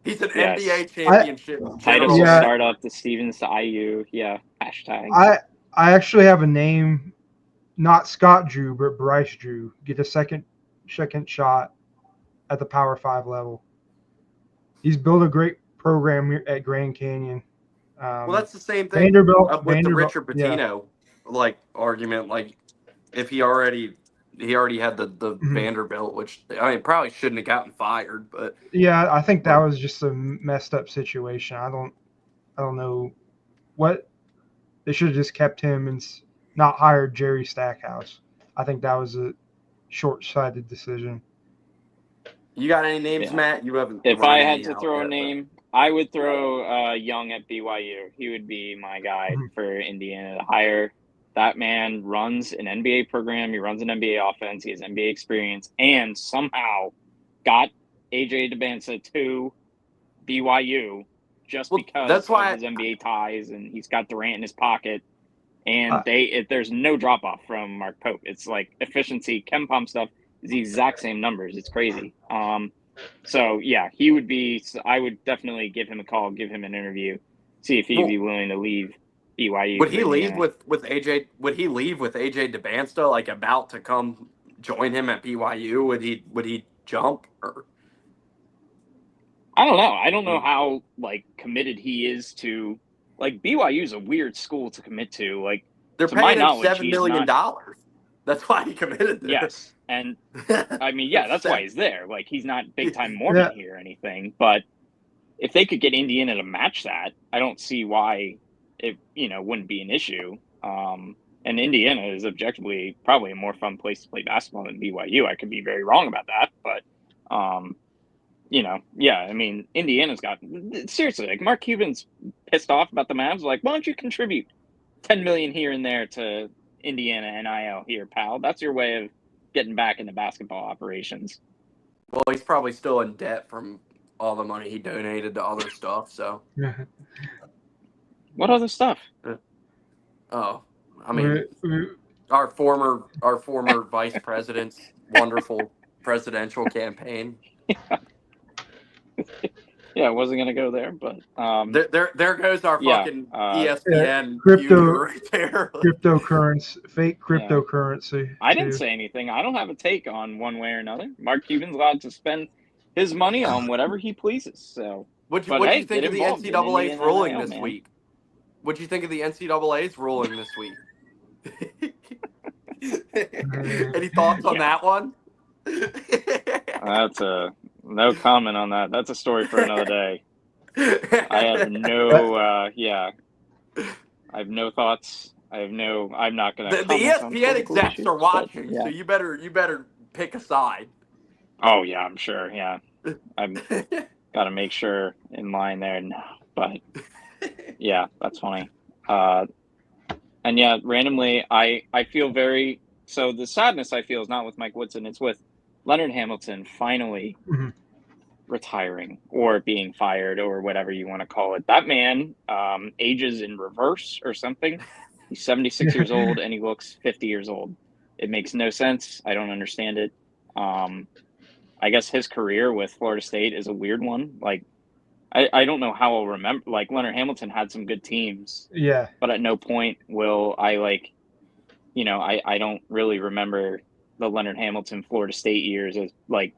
A: he's an
D: Yes.
A: NBA championship
D: Titus
A: general.
B: Yeah.
D: start up the Stevens to IU. Yeah, hashtag.
B: I actually have a name, not Scott Drew, but Bryce Drew. Get a second shot at the Power 5 level. He's built a great program here at Grand Canyon.
A: Well, that's the same thing
B: Vanderbilt
A: with the
B: Vanderbilt,
A: Richard Pitino like argument. Like, if he already had the
B: Mhm.
A: Vanderbilt, which I mean probably shouldn't have gotten fired, but
B: Yeah, I think that was just a messed up situation. I don't know what they should have just kept him and not hired Jerry Stackhouse. I think that was a short-sighted decision.
A: you got any names,
D: Yeah.
A: Matt? You haven't.
D: If
A: run
D: I
A: any
D: had to
A: out
D: throw
A: yet,
D: a
A: but-
D: name, I would throw Young at BYU. He would be my guy
B: Mhm.
D: for Indiana to hire. That man runs an NBA program. He runs an NBA offense. He has NBA experience, and somehow got AJ DeBansa to BYU just
A: Well,
D: because
A: that's why
D: of his NBA ties, and he's got Durant in his pocket. And
B: Uh,
D: there's no drop off from Mark Pope. It's like efficiency, Ken Pump stuff is the exact same numbers. It's crazy. So yeah, he would be. I would definitely give him a call, give him an interview, see if he'd be willing to leave BYU.
A: Would
D: for
A: he leave
D: Indiana.
A: with AJ? Would he leave with AJ DeBansta like about to come join him at BYU? Would he jump or?
D: I don't know. I don't know how like committed he is to. Like BYU is a weird school to commit to. Like
A: They're
D: to my
A: paying him
D: knowledge,
A: $7 million. That's why he committed there.
D: yes, and I mean, yeah, that's why he's there. Like he's not big time Mormon here or anything. But if they could get Indiana to match that, I don't see why it wouldn't be an issue. And Indiana is objectively probably a more fun place to play basketball than BYU. I could be very wrong about that, but yeah. I mean, Indiana's got seriously like Mark Cuban's pissed off about the Mavs. Like, why don't you contribute $10 million here and there to Indiana NIL here, pal? That's your way of getting back into basketball operations.
A: Well, he's probably still in debt from all the money he donated to other stuff. So,
D: What other stuff?
A: oh, I mean, our former vice president's wonderful presidential campaign.
D: Yeah, I wasn't gonna go there, but
A: There goes our fucking ESPN
B: crypto
A: future right there.
B: Cryptocurrency, fake cryptocurrency.
D: I didn't say anything. I don't have a take on one way or another. Mark Cuban's allowed to spend his money on whatever he pleases. So,
A: What'd you
D: hey,
A: think
D: get
A: of the
D: involved in
A: NCAA's
D: Indiana
A: ruling
D: NIL,
A: this
D: man.
A: week? What'd you think of the NCAA's ruling this week? Any thoughts on that one?
D: That's a No comment on that. That's a story for another day. I have no, I have no thoughts. I'm not going to
A: The
D: comment on
A: ESPN
D: political
A: execs
D: issues.
A: are watching,
D: Yeah.
A: so you better pick a side.
D: Oh yeah, I'm sure. Yeah, I'm got to make sure in line there. No, but yeah, that's funny. And yeah, randomly, I feel very. So the sadness I feel is not with Mike Woodson. It's with Leonard Hamilton finally retiring or being fired or whatever you want to call it. That man ages in reverse or something. He's 76 years old and he looks 50 years old. It makes no sense. I don't understand it. I guess his career with Florida State is a weird one. Like, I don't know how I'll remember. Like, Leonard Hamilton had some good teams,
B: Yeah.
D: but at no point will I I don't really remember the Leonard Hamilton Florida State years as like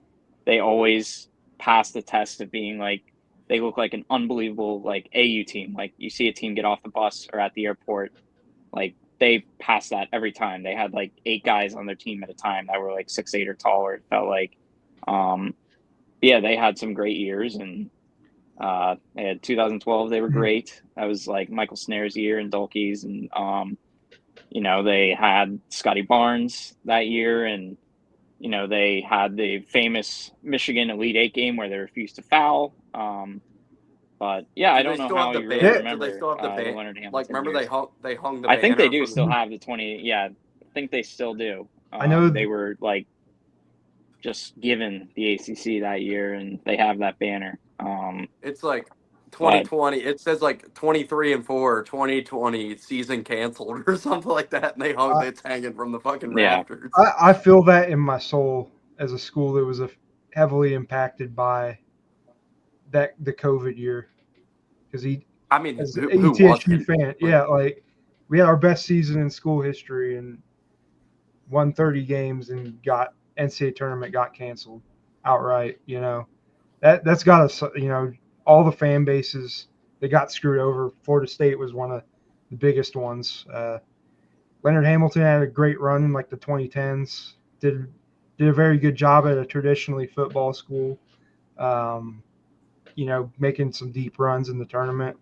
D: they always pass the test of being like they look like an unbelievable like AU team. Like you see a team get off the bus or at the airport, like they pass that every time. They had like 8 guys on their team at a time that were like 6'8" or taller. It felt like, yeah, they had some great years and they had 2012. They were great. That was like Michael Snare's year and Dulkey's and they had Scotty Barnes that year, and they had the famous Michigan Elite Eight game where they refused to foul. But yeah, I don't know how you really remember
A: Do they still have the
D: the
A: ban?
D: Leonard Hamilton
A: Like, remember
D: years.
A: they hung the
D: I
A: banner.
D: think they do still have the 20. Yeah, I think they still do.
B: I know
D: they were like just given the ACC that year, and they have that banner.
A: It's like 2020. It says like 23-4, 2020 season canceled or something like that, and it's hanging from the fucking rafters.
B: I feel that in my soul as a school that was heavily impacted by the COVID year, because as an ETSU fan, like we had our best season in school history and won 30 games and got NCAA tournament got canceled outright. That's got us. All the fan bases that got screwed over. Florida State was one of the biggest ones. Leonard Hamilton had a great run in like the 2010s. Did a very good job at a traditionally football school. Making some deep runs in the tournament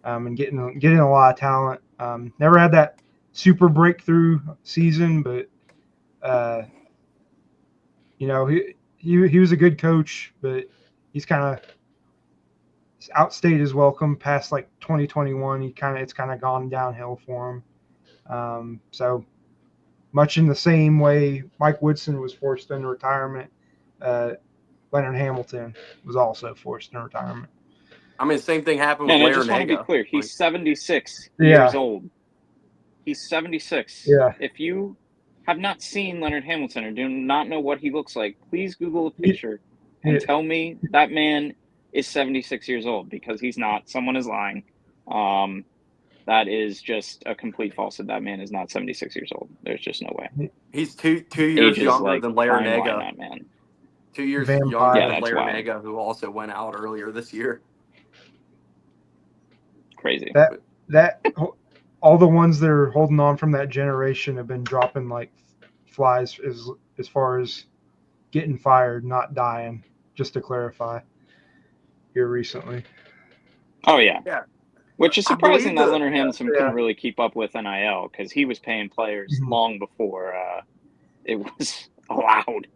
B: and getting a lot of talent. Never had that super breakthrough season, but he was a good coach, but he's kind of outstayed his welcome past like 2021. It's kind of gone downhill for him. So much in the same way Mike Woodson was forced into retirement, Leonard Hamilton was also forced into retirement.
A: I mean, same thing happened with
D: And I
A: Larinaga.
D: just want to be clear, he's 76 years old. He's 76.
B: Yeah.
D: If you have not seen Leonard Hamilton or do not know what he looks like, please Google a picture and tell me that man is 76 years old, because he's not. Someone is lying. That is just a complete falsehood. That man is not 76 years old. There's just no way.
A: He's two years younger than Larinaga.
D: That man.
A: 2 years
B: Vampire.
A: younger than Larinaga, who also went out earlier this year.
D: Crazy.
B: That all the ones that are holding on from that generation have been dropping like flies as far as getting fired, not dying. Just to clarify, here recently.
D: Oh yeah.
A: Yeah.
D: Which is surprising that Leonard Hamilton couldn't really keep up with NIL, because he was paying players long before it was allowed.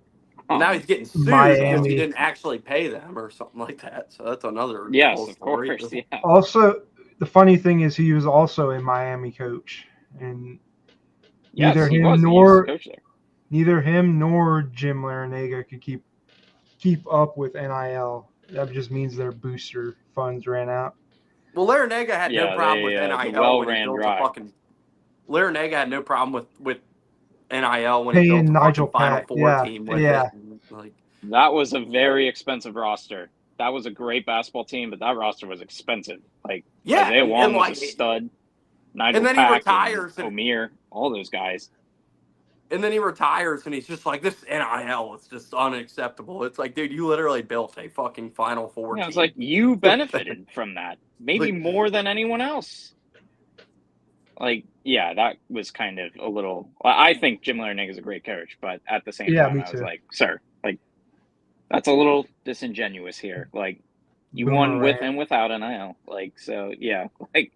A: Now he's getting sued because he didn't actually pay them or something like that. So that's another
D: of course. Yeah.
B: Also, the funny thing is he was also a Miami coach, and neither him nor Jim Larinaga could keep up with NIL. That just means their booster funds ran out.
A: Well, Larinaga had no problem with NIL when he built a fucking. Larinaga had no problem with NIL when he built a fucking Final Four team with it. Like,
D: that was a very expensive roster. That was a great basketball team, but that roster was expensive. Like, Isaiah Wong was a stud. Nigel
A: and then
D: Pack
A: he retires.
D: And Omir, all those guys.
A: And then he retires, and he's just like, this NIL is just unacceptable. It's like, dude, you literally built a fucking Final Four team.
D: It's like, you benefited from that. Maybe more than anyone else. Like, yeah, that was kind of a little... I think Jim Larinaga is a great coach, but at the same time, I was like, sir, like, That's a little disingenuous here. Like, you won with and without NIL. Like, so yeah, like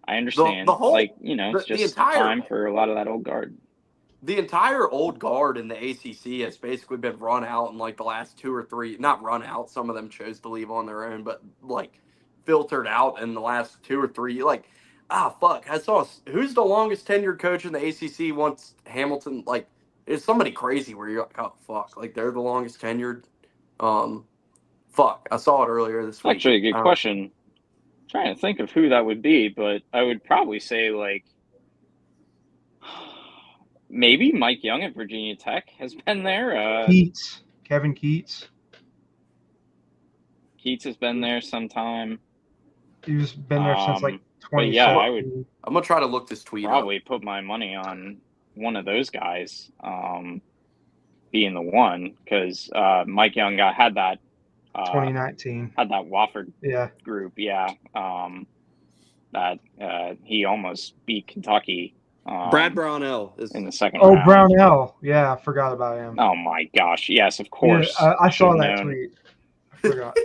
D: I understand.
A: The whole
D: like, it's
A: the
D: just
A: entire
D: time for a lot of that old guard.
A: the entire old guard in the ACC has basically been run out in like the last 2 or 3. Not run out. Some of them chose to leave on their own, but like filtered out in the last 2 or 3. Like, fuck. I saw who's the longest tenured coach in the ACC once Hamilton. Like, it's somebody crazy where you're like, oh fuck, like they're the longest tenured. Fuck. I saw it earlier this week.
D: Actually, a good question. I'm trying to think of who that would be, but I would probably say like maybe Mike Young at Virginia Tech has been there.
B: Kevin Keats.
D: Keats has been there sometime.
B: He's been there since like 2017.
D: But yeah,
A: I'm gonna try to look this tweet
D: probably
A: up.
D: Put my money on one of those guys being the one, because Mike Young had that
B: 2019
D: had that Wofford group, that he almost beat Kentucky.
A: Brad Brownell is
D: in the second round.
B: Brownell, yeah, I forgot about him.
D: Oh my gosh, yes, of course.
B: Yeah, I saw that tweet. I forgot.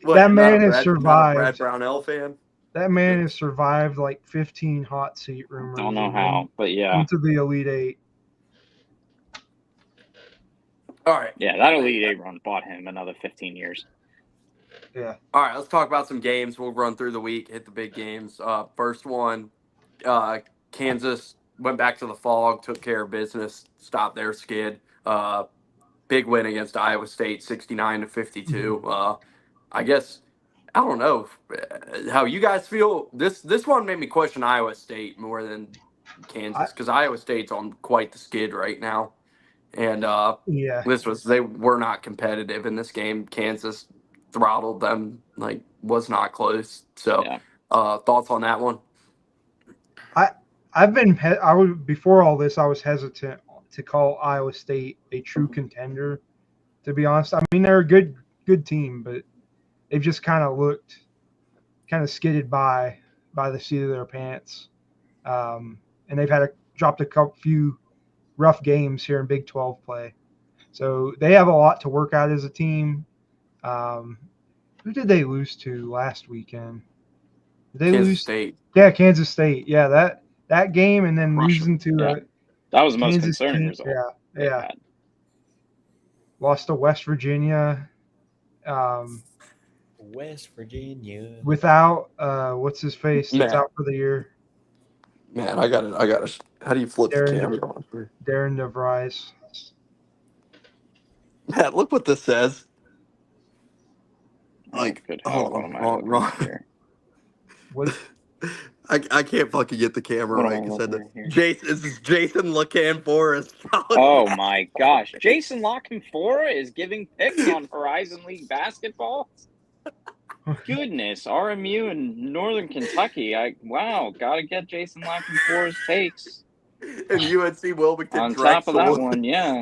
A: What,
B: that man has survived.
A: Not a Brad Brownell fan.
B: That man has survived like 15 hot seat rumors.
D: Don't know how, but yeah.
B: Into the Elite Eight.
A: All right.
D: Yeah, that Elite Eight run bought him another 15 years.
B: Yeah.
A: All right, let's talk about some games. We'll run through the week, hit the big games. First one, Kansas went back to the Phog, took care of business, stopped their skid. Big win against Iowa State, 69-52. I guess I don't know how you guys feel. This one made me question Iowa State more than Kansas, because Iowa State's on quite the skid right now, and they were not competitive in this game. Kansas throttled them, like was not close. So, thoughts on that one?
B: Before all this, I was hesitant to call Iowa State a true contender. To be honest, I mean they're a good team, but they've just kind of skidded by the seat of their pants, and they've dropped a few rough games here in Big 12 play. So they have a lot to work out as a team. Who did they lose to last weekend?
A: Kansas State.
B: Yeah, Kansas State. Yeah, that game, and then losing to
D: that was the most
B: Kansas
D: concerning
B: team.
D: result.
B: Yeah. Lost to West Virginia.
C: West Virginia.
B: Without what's his face? That's out for the year.
A: Man, I got it. How do you flip the camera on?
B: Darren DeVries.
A: Matt, look what this says.
D: Like, wrong here.
B: What?
A: I can't fucking get the camera right. This is Jason LaCanfora.
D: Oh my gosh, Jason LaCanfora is giving picks on Horizon League basketball. Goodness, RMU in Northern Kentucky. Gotta get Jason LaCanfora's takes.
A: And UNC Wilmington
D: on top of that one, yeah.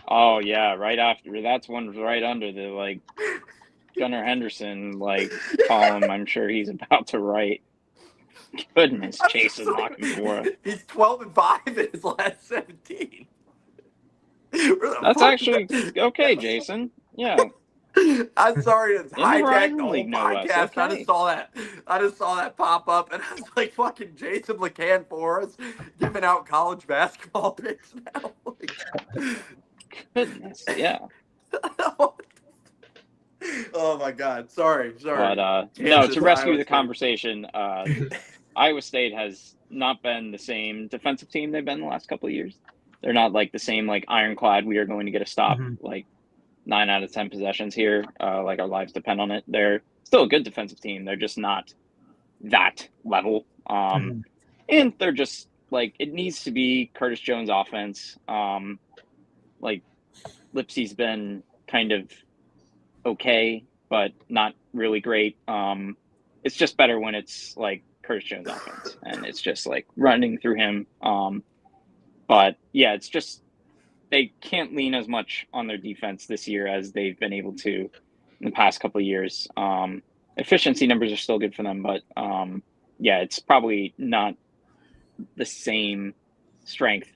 D: Oh yeah, right after that's one right under the Gunnar Henderson column. I'm sure he's about to write. Goodness, Jason LaCanfora.
A: He's 12-5 in his last 17.
D: That's actually okay, Jason. Yeah.
A: I'm sorry to hijack the whole
D: League,
A: podcast.
D: No, okay.
A: I just saw that pop up, and I was like, "Fucking Jason LaCanfora giving out college basketball picks now."
D: Goodness, yeah.
A: Oh my God! Sorry.
D: But no, to rescue the conversation, Iowa State has not been the same defensive team they've been the last couple of years. They're not the same ironclad. We are going to get a stop 9 out of 10 possessions here. Our lives depend on it. They're still a good defensive team. They're just not that level. And they're just it needs to be Curtis Jones offense. Lipsy's been kind of okay, but not really great. It's just better when it's Curtis Jones offense, and it's just running through him. But yeah, it's just they can't lean as much on their defense this year as they've been able to in the past couple of years. Efficiency numbers are still good for them, but it's probably not the same strength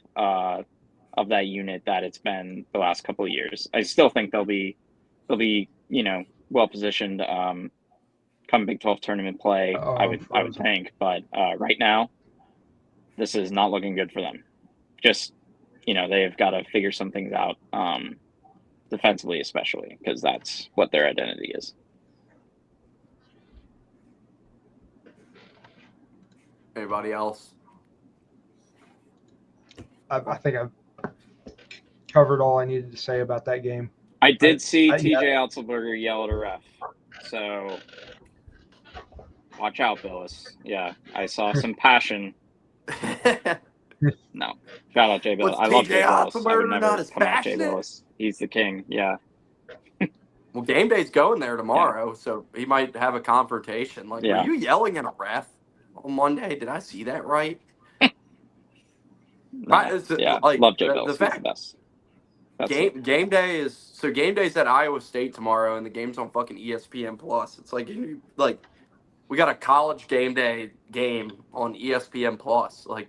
D: of that unit that it's been the last couple of years. I still think they'll be well positioned come Big 12 tournament play. I would think, but right now, this is not looking good for them. Just they've got to figure some things out defensively, especially because that's what their identity is.
A: Anybody else?
B: I think I've covered all I needed to say about that game.
D: I did see TJ Otzelberger yell at a ref, so watch out, Billis. Yeah, I saw some passion. No, shout out Jay Billis. I love Jay Billis. I would never come at Jay Billis. He's the king. Yeah.
A: Well, game day's going there tomorrow, so he might have a confrontation. Like, were you yelling at a ref on Monday? Did I see that right?
D: Love Jay Billis. He's the best.
A: Game day is at Iowa State tomorrow, and the game's on fucking ESPN Plus. It's like we got a college game day game on ESPN Plus. Like,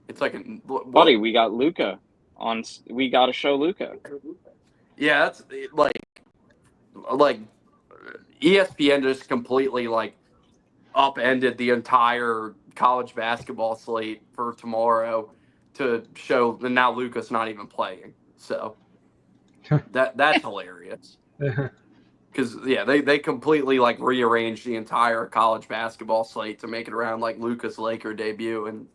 A: it's like
D: buddy, we got Luka on. We got to show Luka.
A: Yeah, that's like ESPN just completely upended the entire college basketball slate for tomorrow to show, and now Luka's not even playing. So that's hilarious. Because they completely rearranged the entire college basketball slate to make it around Luka's Laker debut and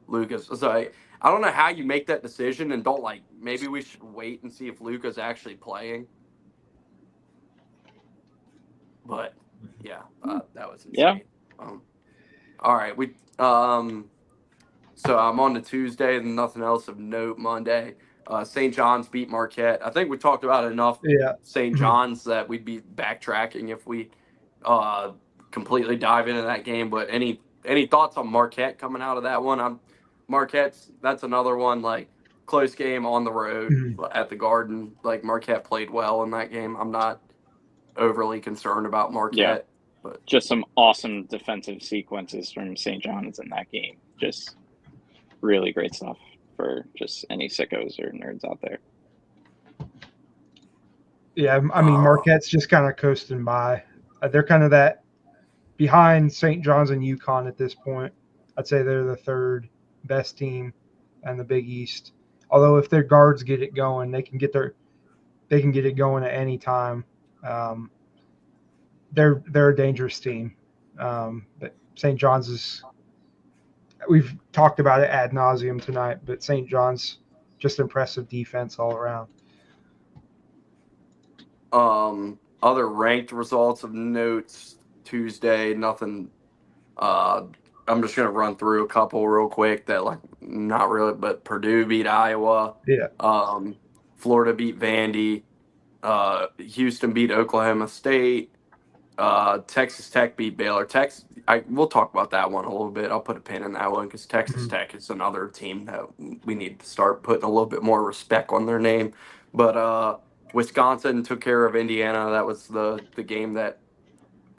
A: Luka's. So I don't know how you make that decision and don't maybe we should wait and see if Luka's actually playing. But yeah, that was insane.
D: Yeah.
A: All right, so I'm on to Tuesday and nothing else of note. Monday, St. John's beat Marquette. I think we talked about enough St. John's that we'd be backtracking if we completely dive into that game. But any thoughts on Marquette coming out of that one? That's another one close game on the road at the Garden. Marquette played well in that game. I'm not overly concerned about Marquette. But
D: just some awesome defensive sequences from St. John's in that game. Just really great stuff for just any sickos or nerds out there.
B: Yeah, I mean, Marquette's just kind of coasting by. They're kind of that behind St. John's and UConn at this point. I'd say they're the third best team in the Big East. Although if their guards get it going, they can get it going at any time. They're a dangerous team. But St. John's is. We've talked about it ad nauseum tonight, but St. John's just impressive defense all around.
A: Other ranked results of notes Tuesday, nothing. I'm just gonna run through a couple real quick that not really, but Purdue beat Iowa.
B: Yeah.
A: Florida beat Vandy. Houston beat Oklahoma State. Texas Tech beat Baylor. We'll talk about that one a little bit. I'll put a pin in that one because Texas Tech is another team that we need to start putting a little bit more respect on their name. But Wisconsin took care of Indiana. That was the game that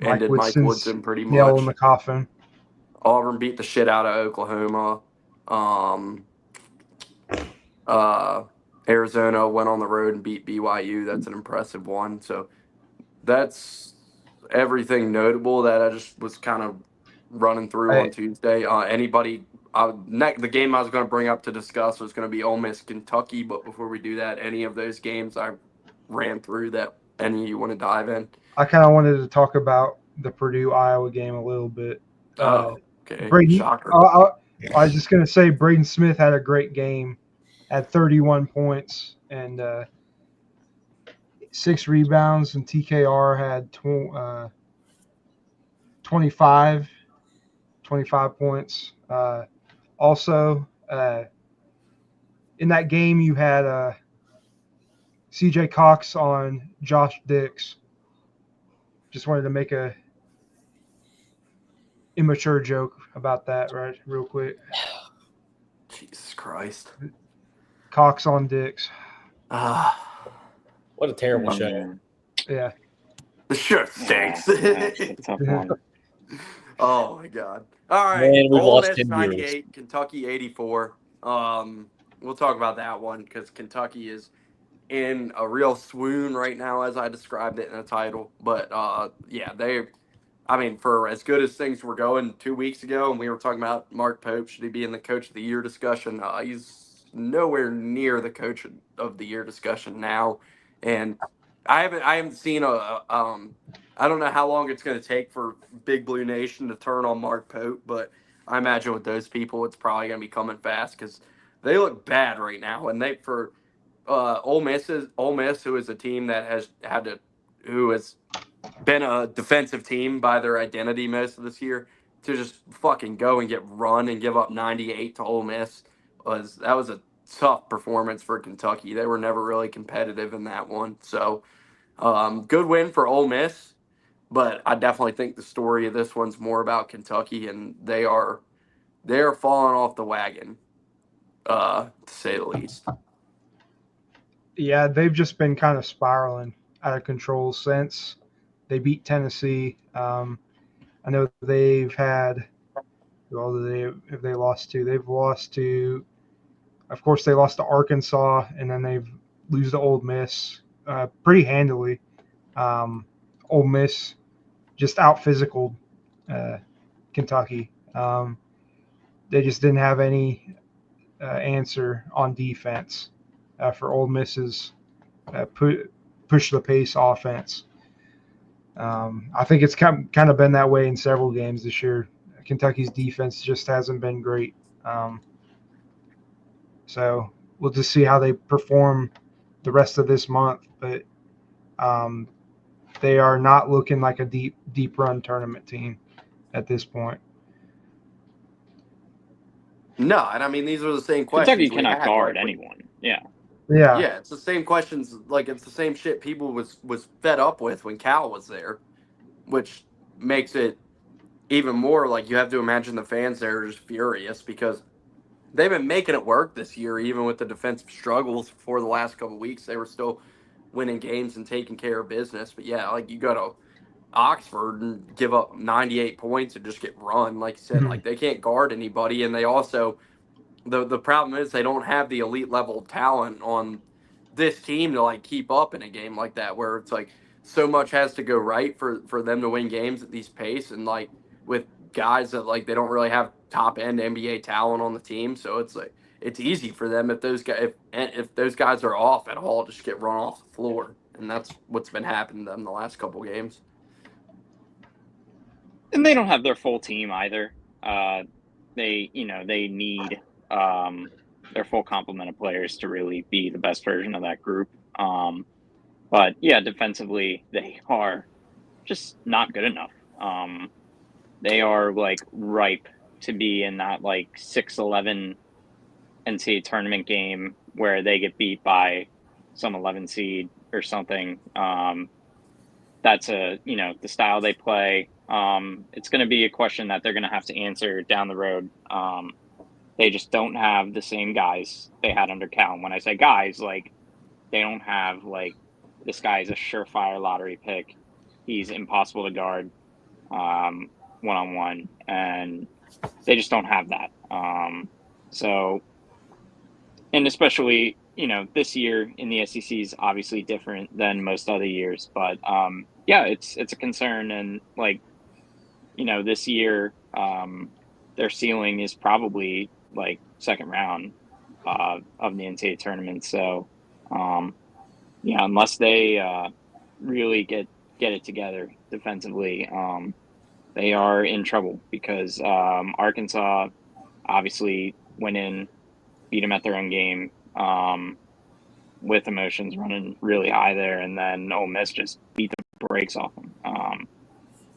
A: ended Mike Woodson pretty much.
B: Nail in the coffin.
A: Auburn beat the shit out of Oklahoma. Arizona went on the road and beat BYU. That's an impressive one. So that's everything notable that I just was kind of running through on Tuesday. The game I was going to bring up to discuss was going to be Ole Miss Kentucky, but before we do that, any of those games I ran through that any of you want to dive in?
B: I kind of wanted to talk about the Purdue Iowa game a little bit.
A: Okay. Shocker.
B: I was just going to say Braden Smith had a great game, had 31 points and 6 rebounds, and TKR had 25 points. Also, in that game, you had CJ Cox on Josh Dix. Just wanted to make a immature joke about that, right? Real quick.
A: Jesus Christ.
B: Cox on Dix.
C: What a terrible show.
B: Yeah.
A: The shirt stinks.
D: Tough one.
A: Oh my God. All right.
C: Man, we've
A: Ole
C: lost
A: Miss
C: 10
A: 98,
C: years.
A: Kentucky 84. we'll talk about that one because Kentucky is in a real swoon right now, as I described it in the title. But yeah, I mean, for as good as things were going 2 weeks ago, and we were talking about Mark Pope, should he be in the Coach of the Year discussion? He's nowhere near the Coach of the Year discussion now, and I haven't seen I don't know how long it's going to take for Big Blue Nation to turn on Mark Pope, but I imagine with those people, it's probably going to be coming fast because they look bad right now, and they for Ole Miss, who is a team that who has been a defensive team by their identity most of this year, to just fucking go and get run and give up 98 to Ole Miss that was a tough performance for Kentucky. They were never really competitive in that one. So good win for Ole Miss, but I definitely think the story of this one's more about Kentucky, and they are falling off the wagon, to say the least.
B: Yeah, they've just been kind of spiraling out of control since they beat Tennessee. I know they've had, have they lost to? They've lost to, of course, they lost to Arkansas, and then they've lose to Ole Miss pretty handily. Ole Miss just out physicaled Kentucky. They just didn't have any answer on defense for Ole Miss's push the pace offense. I think it's kind of been that way in several games this year. Kentucky's defense just hasn't been great. So we'll just see how they perform the rest of this month. But they are not looking like a deep run tournament team at this point.
A: No, and I mean these are the same
D: Kentucky
A: questions we
D: cannot
A: had.
D: guard anyone. Yeah.
A: Yeah, it's the same questions. Like it's the same shit people was fed up with when Cal was there, which makes it even more like you have to imagine the fans there are just furious because they've been making it work this year, even with the defensive struggles for the last couple of weeks. They were still winning games and taking care of business. But yeah, like you go to Oxford and give up 98 points and just get run. Like you said, like they can't guard anybody, and they also the problem is they don't have the elite level talent on this team to like keep up in a game like that where it's like so much has to go right for them to win games at these pace, and like with guys that like they don't really have top end NBA talent on the team, so it's like it's easy for them if those guys are off at all, just get run off the floor, and that's what's been happening to them the last couple games.
D: And they don't have their full team either. They need their full complement of players to really be the best version of that group. But yeah, defensively, they are just not good enough. They are like ripe to be in that like 6-11 NCAA tournament game where they get beat by some 11 seed or something. That's the style they play. It's going to be a question that they're going to have to answer down the road. They just don't have the same guys they had under Cal. And when I say guys, like they don't have like this guy is a surefire lottery pick. He's impossible to guard one-on-one, and they just don't have that. And especially this year in the SEC is obviously different than most other years, but yeah, it's a concern, and like this year their ceiling is probably like second round of the NCAA tournament. So yeah, unless they really get it together defensively, they are in trouble because Arkansas obviously went in, beat them at their own game with emotions running really high there, and then Ole Miss just beat the brakes off them.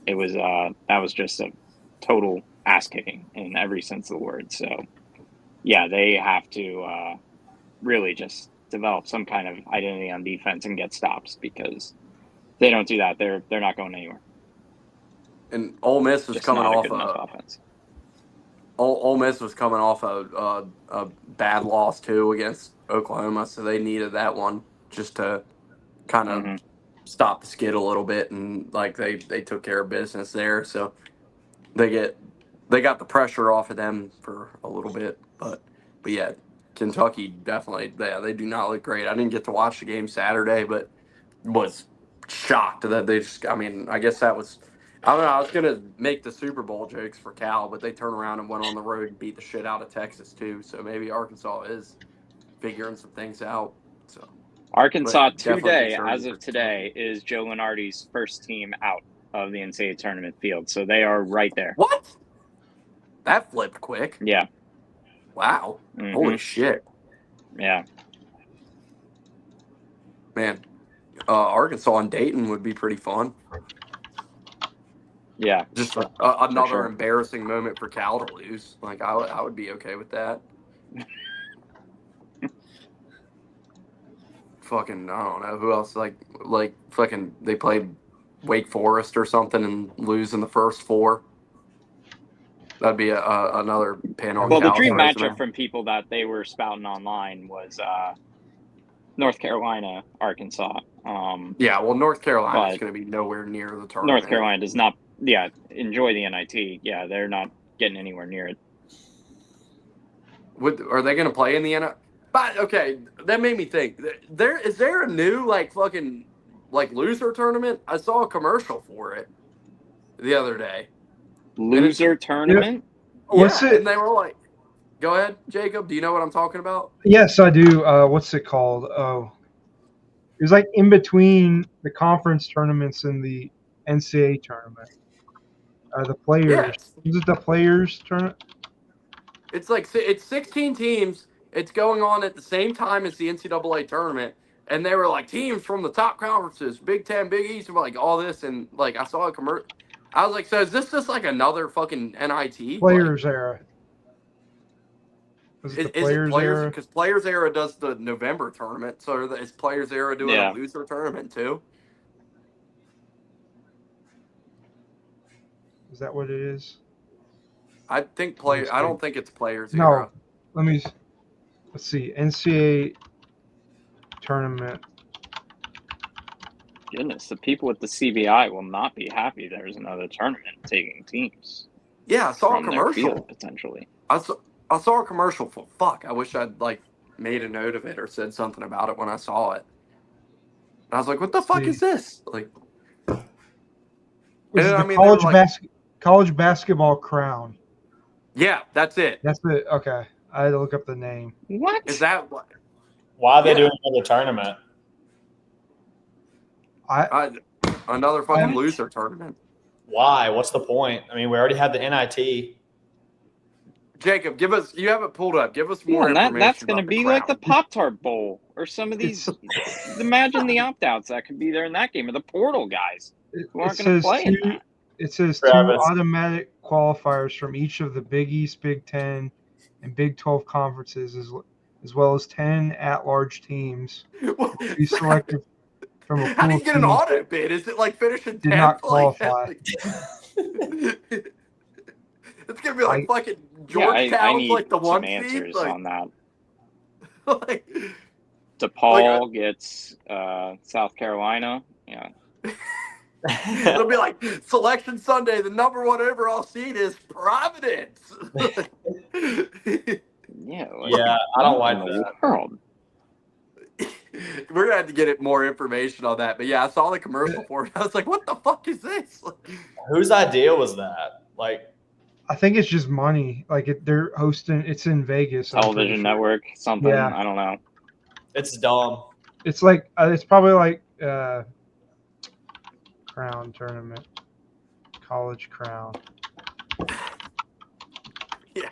D: That was just a total ass kicking in every sense of the word. So yeah, they have to really just develop some kind of identity on defense and get stops, because if they don't do that, they're not going anywhere.
A: And Ole Miss was
D: Just
A: coming
D: not a
A: off
D: good enough offense.
A: Ole Miss was coming off a bad loss too against Oklahoma, so they needed that one just to kind of stop the skid a little bit, and like they took care of business there, so they got the pressure off of them for a little bit, but yeah, Kentucky definitely, they do not look great. I didn't get to watch the game Saturday, but was shocked that they just, I mean, I guess that was, I don't know, I was going to make the Super Bowl jokes for Cal, but they turned around and went on the road and beat the shit out of Texas too. So maybe Arkansas is figuring some things out. So
D: Arkansas
A: but definitely
D: today,
A: concerning
D: as
A: for
D: of today, is Joe Lunardi's first team out of the NCAA tournament field. So they are right there.
A: What? That flipped quick.
D: Yeah.
A: Wow.
D: Mhm.
A: Holy shit.
D: Yeah.
A: Man, Arkansas and Dayton would be pretty fun.
D: Yeah.
A: Just another
D: sure.
A: embarrassing moment for Cal to lose. Like, I would be okay with that. Fucking, I don't know who else. Like fucking, they played Wake Forest or something and lose in the first four. That'd be another pin on
D: Well, the
A: Cal's
D: dream
A: resume.
D: matchup from people that they were spouting online was North Carolina, Arkansas.
A: Yeah, well, North Carolina is
D: but
A: going to be nowhere near the tournament.
D: North Carolina does not, enjoy the NIT. Yeah, they're not getting anywhere near it.
A: Are they going to play in the NIT? But okay, that made me think. Is there a new fucking loser tournament? I saw a commercial for it the other day.
D: Loser tournament?
B: What's it?
A: And they were like, "Go ahead, Jacob. Do you know what I'm talking about?"
B: Yes, I do. What's it called? Oh, it was like in between the conference tournaments and the NCAA tournament. The players.
A: Yes.
B: Is it the players tournament?
A: It's 16 teams. It's going on at the same time as the NCAA tournament, and they were like teams from the top conferences, Big Ten, Big East, and like all this. And like I saw a commercial. I was like, so is this just like another fucking NIT?
B: Players era.
A: Is it Players? Because Players Era does the November tournament, so is Players Era doing a loser tournament too?
B: Is that what it is?
A: I think I don't think it's Players
B: No.
A: Era.
B: Let's see. NCAA tournament.
D: Goodness, the people with the CBI will not be happy there's another tournament taking teams.
A: Yeah, I saw a
D: from their
A: commercial.
D: field, potentially.
A: I saw a commercial for fuck. I wish I'd made a note of it or said something about it when I saw it. And I was like, what the fuck is this? Like,
B: This is
A: I
B: the
A: mean,
B: college basketball crown.
A: Yeah, that's it.
B: That's it. Okay. I had to look up the name.
D: What?
A: Is that what?
C: Why are they doing another tournament?
A: Another fucking loser tournament.
C: Why? What's the point? I mean, we already had the NIT.
A: Jacob, you have it pulled up. Give us more information.
D: That's going to
A: about
D: be
A: the
D: like the
A: crown.
D: Pop-Tart Bowl or some of these. Imagine the opt-outs that could be there in that game, or the portal guys who aren't going to play in that.
B: It says
C: Travis.
B: 2 automatic qualifiers from each of the Big East, Big Ten, and Big 12 conferences, as well as 10 at-large teams. Be selected from a pool.
A: How do you get an audit bid? Is it like finishing 10th?
B: Did not qualify.
A: It's gonna be like fucking Georgetown's like the one seed.
D: Answers
A: like,
D: on that.
A: like,
D: DePaul gets South Carolina. Yeah.
A: It'll be like Selection Sunday. The number 1 overall seed is Providence.
D: Yeah.
C: I don't like that.
D: World.
A: We're gonna have to get more information on that. But yeah, I saw the commercial for it. I was like, what the fuck is this?
C: Whose idea was that? Like,
B: I think it's just money. Like they're hosting. It's in Vegas.
D: Television network, something.
B: Yeah.
D: I don't know.
C: it's dumb.
B: It's like it's probably like crown tournament, college crown.
A: Yeah.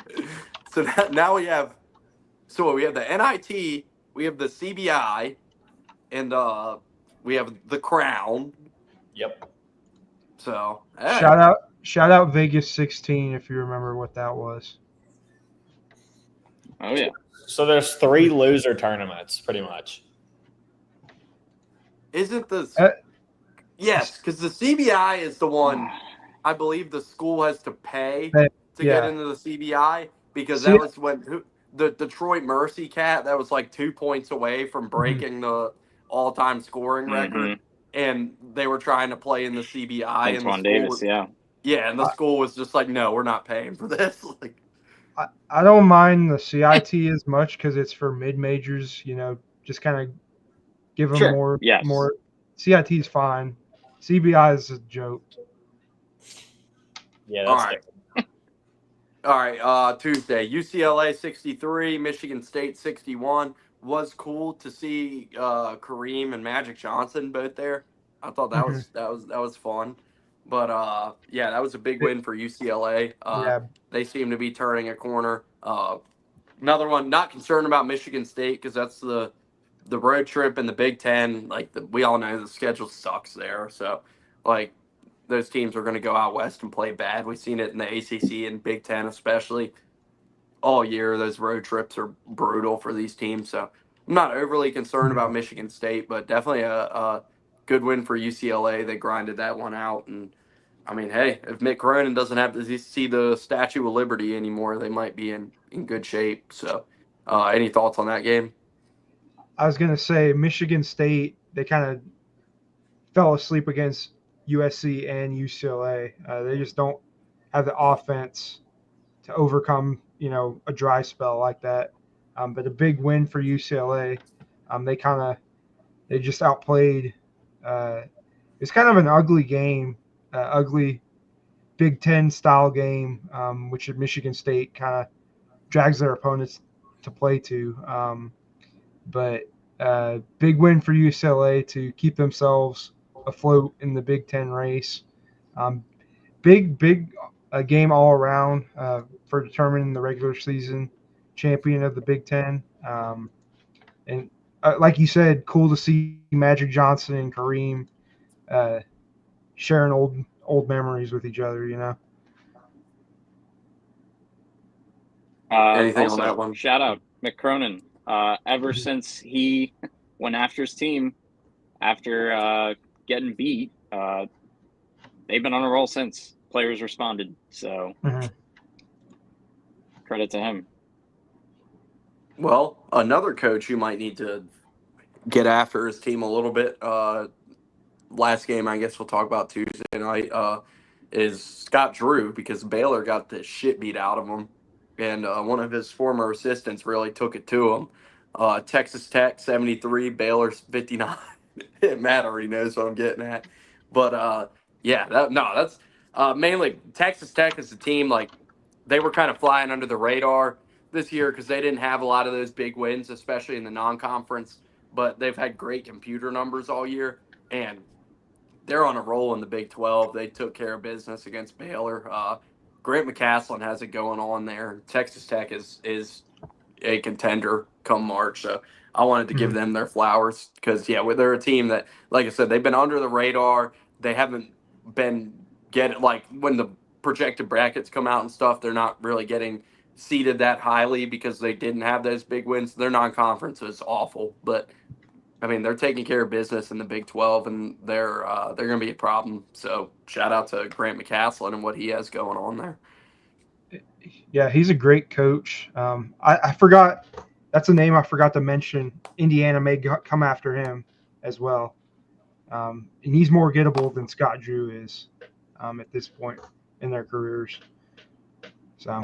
A: So now we have. So we have the NIT, we have the CBI, and we have the Crown.
C: Yep.
A: So hey.
B: Shout out Vegas 16 if you remember what that was.
D: Oh yeah.
C: So there's 3 loser tournaments, pretty much.
A: Isn't this? Yes, because the CBI is the one. I believe the school has to pay to get into the CBI because that was when the Detroit Mercy Cat that was like 2 points away from breaking the all-time scoring record, and they were trying to play in the CBI.
D: Antoine Davis,
A: Yeah, and the school was just like, no, we're not paying for this. Like,
B: I don't mind the CIT as much because it's for mid majors. Just kind of give them
D: Sure.
B: more.
D: Yes.
B: More. CIT is fine. CBI is a joke.
C: Yeah,
A: All
C: that's
A: right. All right, Tuesday, UCLA 63, Michigan State 61. Was cool to see Kareem and Magic Johnson both there. I thought that
B: Mhm.
A: was fun. But yeah, that was a big win for UCLA.
B: Yeah.
A: They seem to be turning a corner. Another one, not concerned about Michigan State because that's the road trip in the Big Ten. Like we all know the schedule sucks there. So like those teams are going to go out west and play bad. We've seen it in the ACC and Big Ten, especially all year. Those road trips are brutal for these teams. So I'm not overly concerned about Michigan State, but definitely a good win for UCLA. They grinded that one out. And I mean, hey, if Mick Cronin doesn't have to see the Statue of Liberty anymore, they might be in good shape. So any thoughts on that game?
B: I was gonna say Michigan State. They kind of fell asleep against USC and UCLA. They just don't have the offense to overcome, a dry spell like that. But a big win for UCLA. They just outplayed. It's kind of an ugly game, ugly Big Ten style game, which Michigan State kind of drags their opponents to play to. But big win for UCLA to keep themselves afloat in the Big Ten race. Big game all around for determining the regular season champion of the Big Ten. And like you said, cool to see Magic Johnson and Kareem sharing old memories with each other.
A: Anything on
D: Also,
A: that one?
D: shout out Mick Cronin. Ever since he went after his team after getting beat, they've been on a roll since. Players responded, so credit to him.
A: Well, another coach you might need to get after his team a little bit. Last game, I guess we'll talk about Tuesday night, is Scott Drew because Baylor got the shit beat out of him, and one of his former assistants really took it to him. Texas Tech 73, Baylor 59. Matt already knows what I'm getting at, but yeah, that's mainly Texas Tech is a team like they were kind of flying under the radar this year because they didn't have a lot of those big wins, especially in the non-conference. But they've had great computer numbers all year, and they're on a roll in the Big 12. They took care of business against Baylor. Grant McCaslin has it going on there. Texas Tech is a contender come March. So I wanted to give them their flowers because, yeah, they're a team that, like I said, they've been under the radar. They haven't been getting, like, when the projected brackets come out and stuff, they're not really getting seeded that highly because they didn't have those big wins. Their non-conference is awful, but I mean, they're taking care of business in the Big 12, and they're going to be a problem. So shout out to Grant McCaslin and what he has going on there.
B: Yeah, he's a great coach. I forgot that's a name I forgot to mention. Indiana may come after him as well, and he's more gettable than Scott Drew is at this point in their careers. So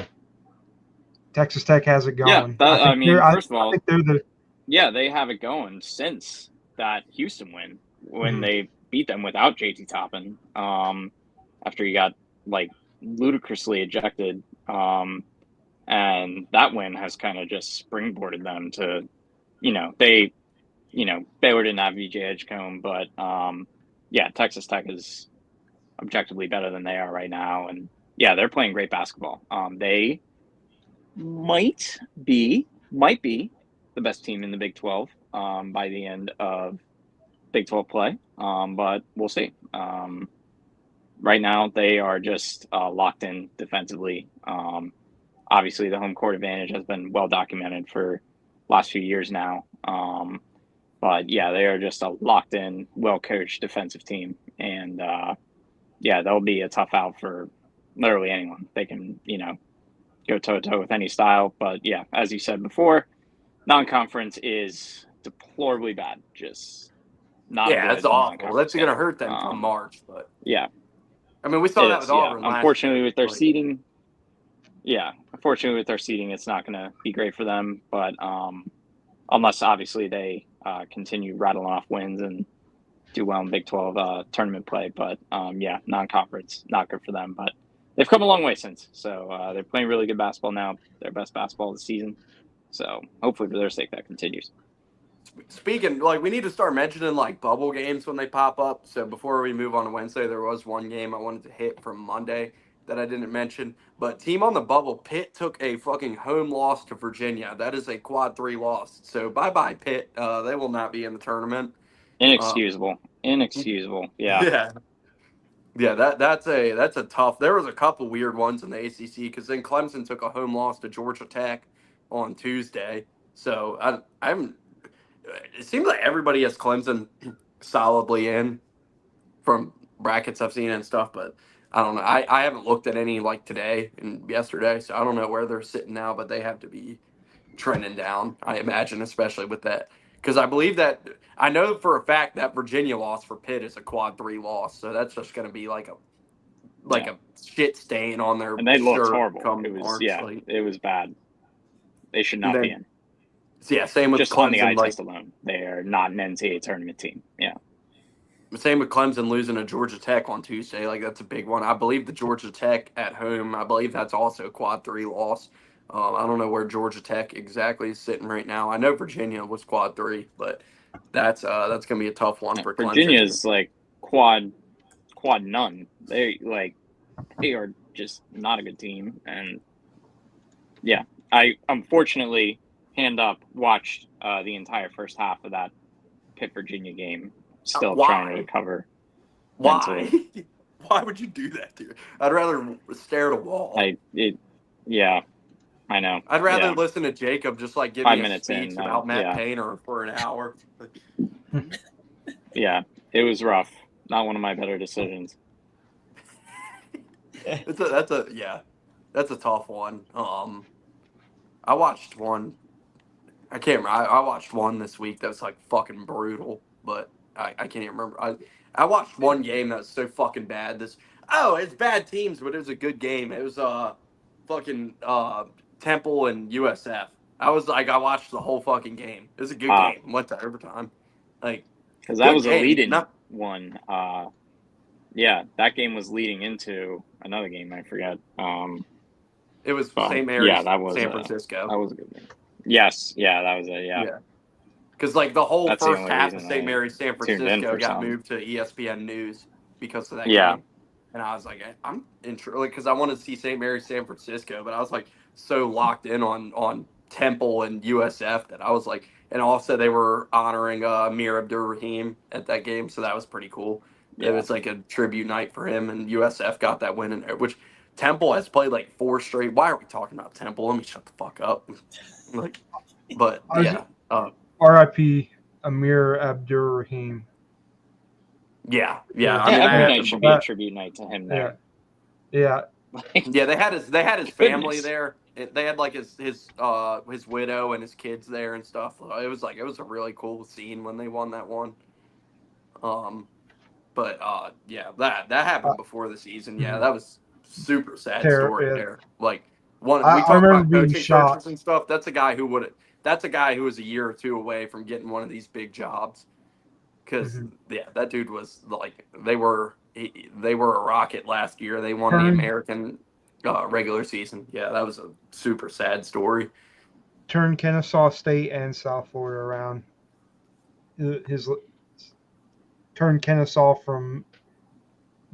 B: Texas Tech has it going.
D: Yeah, first of all,
B: I think they're the
D: yeah, they have it going since that Houston win when they beat them without JT Toppin after he got like ludicrously ejected. And that win has kind of just springboarded them to, Baylor didn't have VJ Edgecombe, but yeah, Texas Tech is objectively better than they are right now. And yeah, they're playing great basketball. They might be the best team in the Big 12 by the end of Big 12 play, but we'll see. Right now, they are just locked in defensively. Obviously, the home court advantage has been well documented for last few years now. But yeah, they are just a locked in, well coached defensive team, and yeah, they'll be a tough out for literally anyone. They can, go toe to toe with any style. But yeah, as you said before, non-conference is deplorably bad. Just not
A: Yeah,
D: a
A: that's
D: good
A: awful.
D: non-conference
A: That's going to
D: schedule.
A: hurt them come March. But
D: Yeah,
A: I mean, we saw
D: it
A: that
D: is.
A: with
D: Yeah,
A: Auburn last
D: unfortunately,
A: year.
D: with their
A: Like,
D: seeding. yeah, unfortunately with their seeding, it's not going to be great for them. But unless obviously they continue rattling off wins and do well in Big 12 tournament play. But yeah, non-conference, not good for them. But they've come a long way since. So they're playing really good basketball now. Their best basketball of the season. So hopefully for their sake that continues.
A: Speaking, like, we need to start mentioning like bubble games when they pop up. So before we move on to Wednesday, there was one game I wanted to hit from Monday that I didn't mention. But team on the bubble, Pitt took a fucking home loss to Virginia. That is a quad 3 loss. So bye bye Pitt. They will not be in the tournament.
D: Inexcusable. Yeah.
A: Yeah. Yeah, that's a tough. There was a couple weird ones in the ACC because then Clemson took a home loss to Georgia Tech on Tuesday. So I'm. It seems like everybody has Clemson solidly in from brackets I've seen and stuff, but I don't know. I haven't looked at any like today and yesterday, so I don't know where they're sitting now, but they have to be trending down, I imagine, especially with that. Because I believe that I know for a fact that Virginia loss for Pitt is a quad 3 loss, so that's just going to be like a shit stain on their
D: And they looked
A: shirt
D: horrible.
A: come
D: It was
A: March.
D: it was bad. They should not be in.
A: Yeah, same with
D: Just
A: Clemson.
D: on the eye test alone, they are not an NCAA tournament team. Yeah.
A: Same with Clemson losing to Georgia Tech on Tuesday. Like, that's a big one. I believe the Georgia Tech at home, I believe that's also a quad 3 loss. I don't know where Georgia Tech exactly is sitting right now. I know Virginia was quad 3, but that's going to be a tough one for Clemson.
D: Virginia's like quad none. They are just not a good team. And yeah, I unfortunately watched the entire first half of that Pitt Virginia game. Still trying to recover.
A: Why?
D: Mentally.
A: Why would you do that, dude? I'd rather stare at a wall.
D: Yeah, I know.
A: I'd rather listen to Jacob just like give
D: 5
A: me a
D: minutes
A: speech
D: in,
A: about Matt Painter for an hour.
D: Yeah, it was rough. Not one of my better decisions.
A: That's a tough one. I watched one. I can't remember. I watched one this week that was like fucking brutal, but I can't even remember. I watched one game that was so fucking bad. It's bad teams, but it was a good game. It was fucking Temple and USF. I watched the whole fucking game. It was a good game. Went to overtime. Like,
D: because that was
A: game.
D: a lead-in one. Yeah, that game was leading into another game. I forget.
A: It was St. Mary's.
D: Yeah, that was
A: San Francisco.
D: That was a good game. Yes, yeah, that was it. Yeah.
A: Because like the whole
D: That's
A: first
D: the
A: half of
D: reason
A: St. Mary's San Francisco got moved to ESPN News because of that game. And I was like, I'm interested because I wanted to see St. Mary's San Francisco, but I was like so locked in on Temple and USF that I was like, and also they were honoring Amir Abdur-Rahim at that game, so that was pretty cool. Yeah. It was like a tribute night for him, and USF got that win in there, which Temple has played like 4 straight. Why are we talking about Temple? Let me shut the fuck up.
B: R.I.P. Amir Abdur-Rahim.
A: Yeah.
D: I mean, every night should be a tribute night to him there.
B: Yeah.
A: Yeah, they had his family there. They had like his widow and his kids there and stuff. It was a really cool scene when they won that one. That happened before the season. Yeah, that was super sad story there. Like we talk about coaching searches and stuff. That's a guy who was a year or two away from getting one of these big jobs. Because that dude was like they were a rocket last year. They won the American regular season. Yeah, that was a super sad story.
B: Turned Kennesaw State and South Florida around. Turned Kennesaw from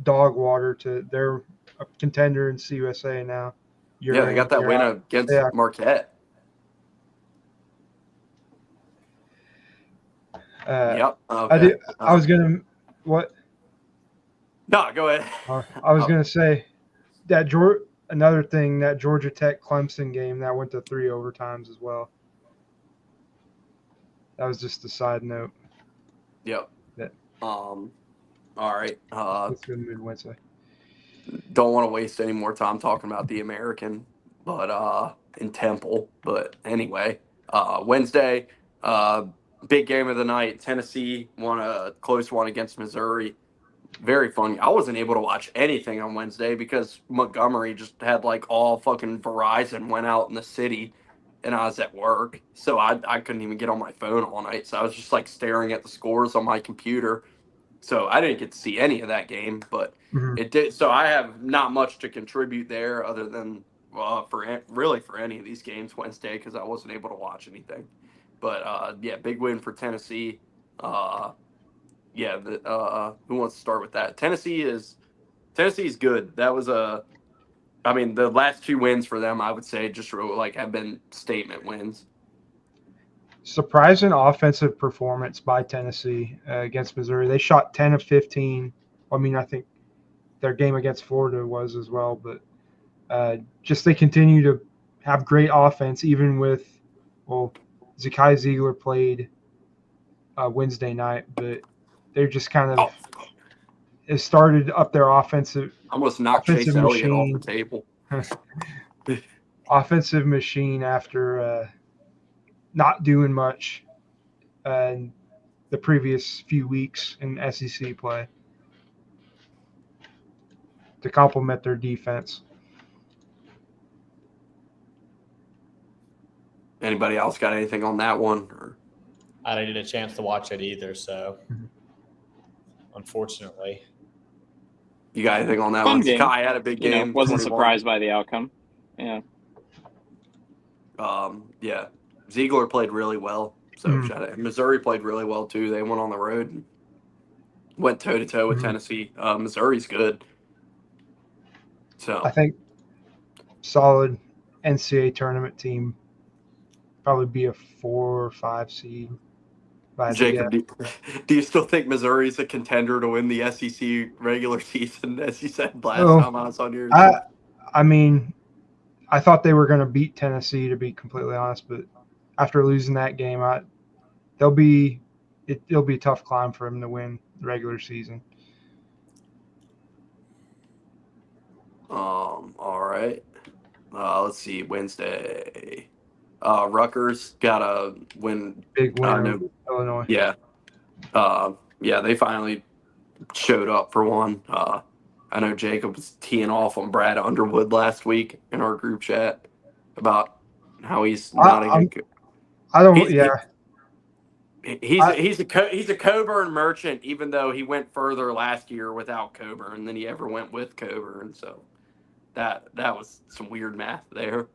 B: dog water to they're a contender in CUSA now.
A: They got that win against Marquette. Yep. Okay.
B: I was gonna what?
A: No, go ahead.
B: I was gonna say that another thing, that Georgia Tech Clemson game that went to 3 overtimes as well. That was just a side note.
A: Yep. All right.
B: Let's go to Mid-Wednesday.
A: Don't want to waste any more time talking about the American, but in Temple. But anyway, Wednesday, big game of the night. Tennessee won a close one against Mizzouri. Very funny. I wasn't able to watch anything on Wednesday because Montgomery just had like all fucking Verizon went out in the city, and I was at work, so I couldn't even get on my phone all night. So I was just like staring at the scores on my computer. So I didn't get to see any of that game, but
B: Mhm.
A: it did. So I have not much to contribute there other than for any of these games Wednesday because I wasn't able to watch anything. But yeah, big win for Tennessee. Uh, yeah, who wants to start with that? Tennessee's good. That was I mean, the last two wins for them, I would say, just really, like have been statement wins.
B: Surprising offensive performance by Tennessee against Missouri. They shot 10 of 15. I mean, I think their game against Florida was as well, but just they continue to have great offense, even with, well, Zakai Ziegler played Wednesday night, but they're just kind of
A: Oh,
B: it started up their offensive
A: almost knocked Chase Elliott off the table.
B: Offensive machine after not doing much in the previous few weeks in SEC play to complement their defense.
A: Anybody else got anything on that one? Or?
C: I didn't get a chance to watch it either, so unfortunately.
A: You got anything on that
D: Fun
A: one?
D: game.
A: Kai had a big game.
D: Wasn't
A: 21.
D: surprised by the outcome. Yeah.
A: Yeah. Ziegler played really well. So shout out. Mizzouri played really well too. They went on the road and went toe to toe with Tennessee. Missouri's good. So
B: I think solid NCAA tournament team, probably be a 4 or 5 seed.
A: Jacob, do you still think Missouri's a contender to win the SEC regular season, as you said last time I was on your team?
B: I mean, I thought they were going to beat Tennessee, to be completely honest, but after losing that game, it'll be a tough climb for them to win the regular season.
A: All right. Let's see. Wednesday. Rutgers got a win.
B: Big win over Illinois.
A: Yeah. Yeah, they finally showed up for one. I know Jacob was teeing off on Brad Underwood last week in our group chat about how he's not a good.
B: I don't. Yeah.
A: He's a Coburn merchant, even though he went further last year without Coburn than he ever went with Coburn. So that was some weird math there.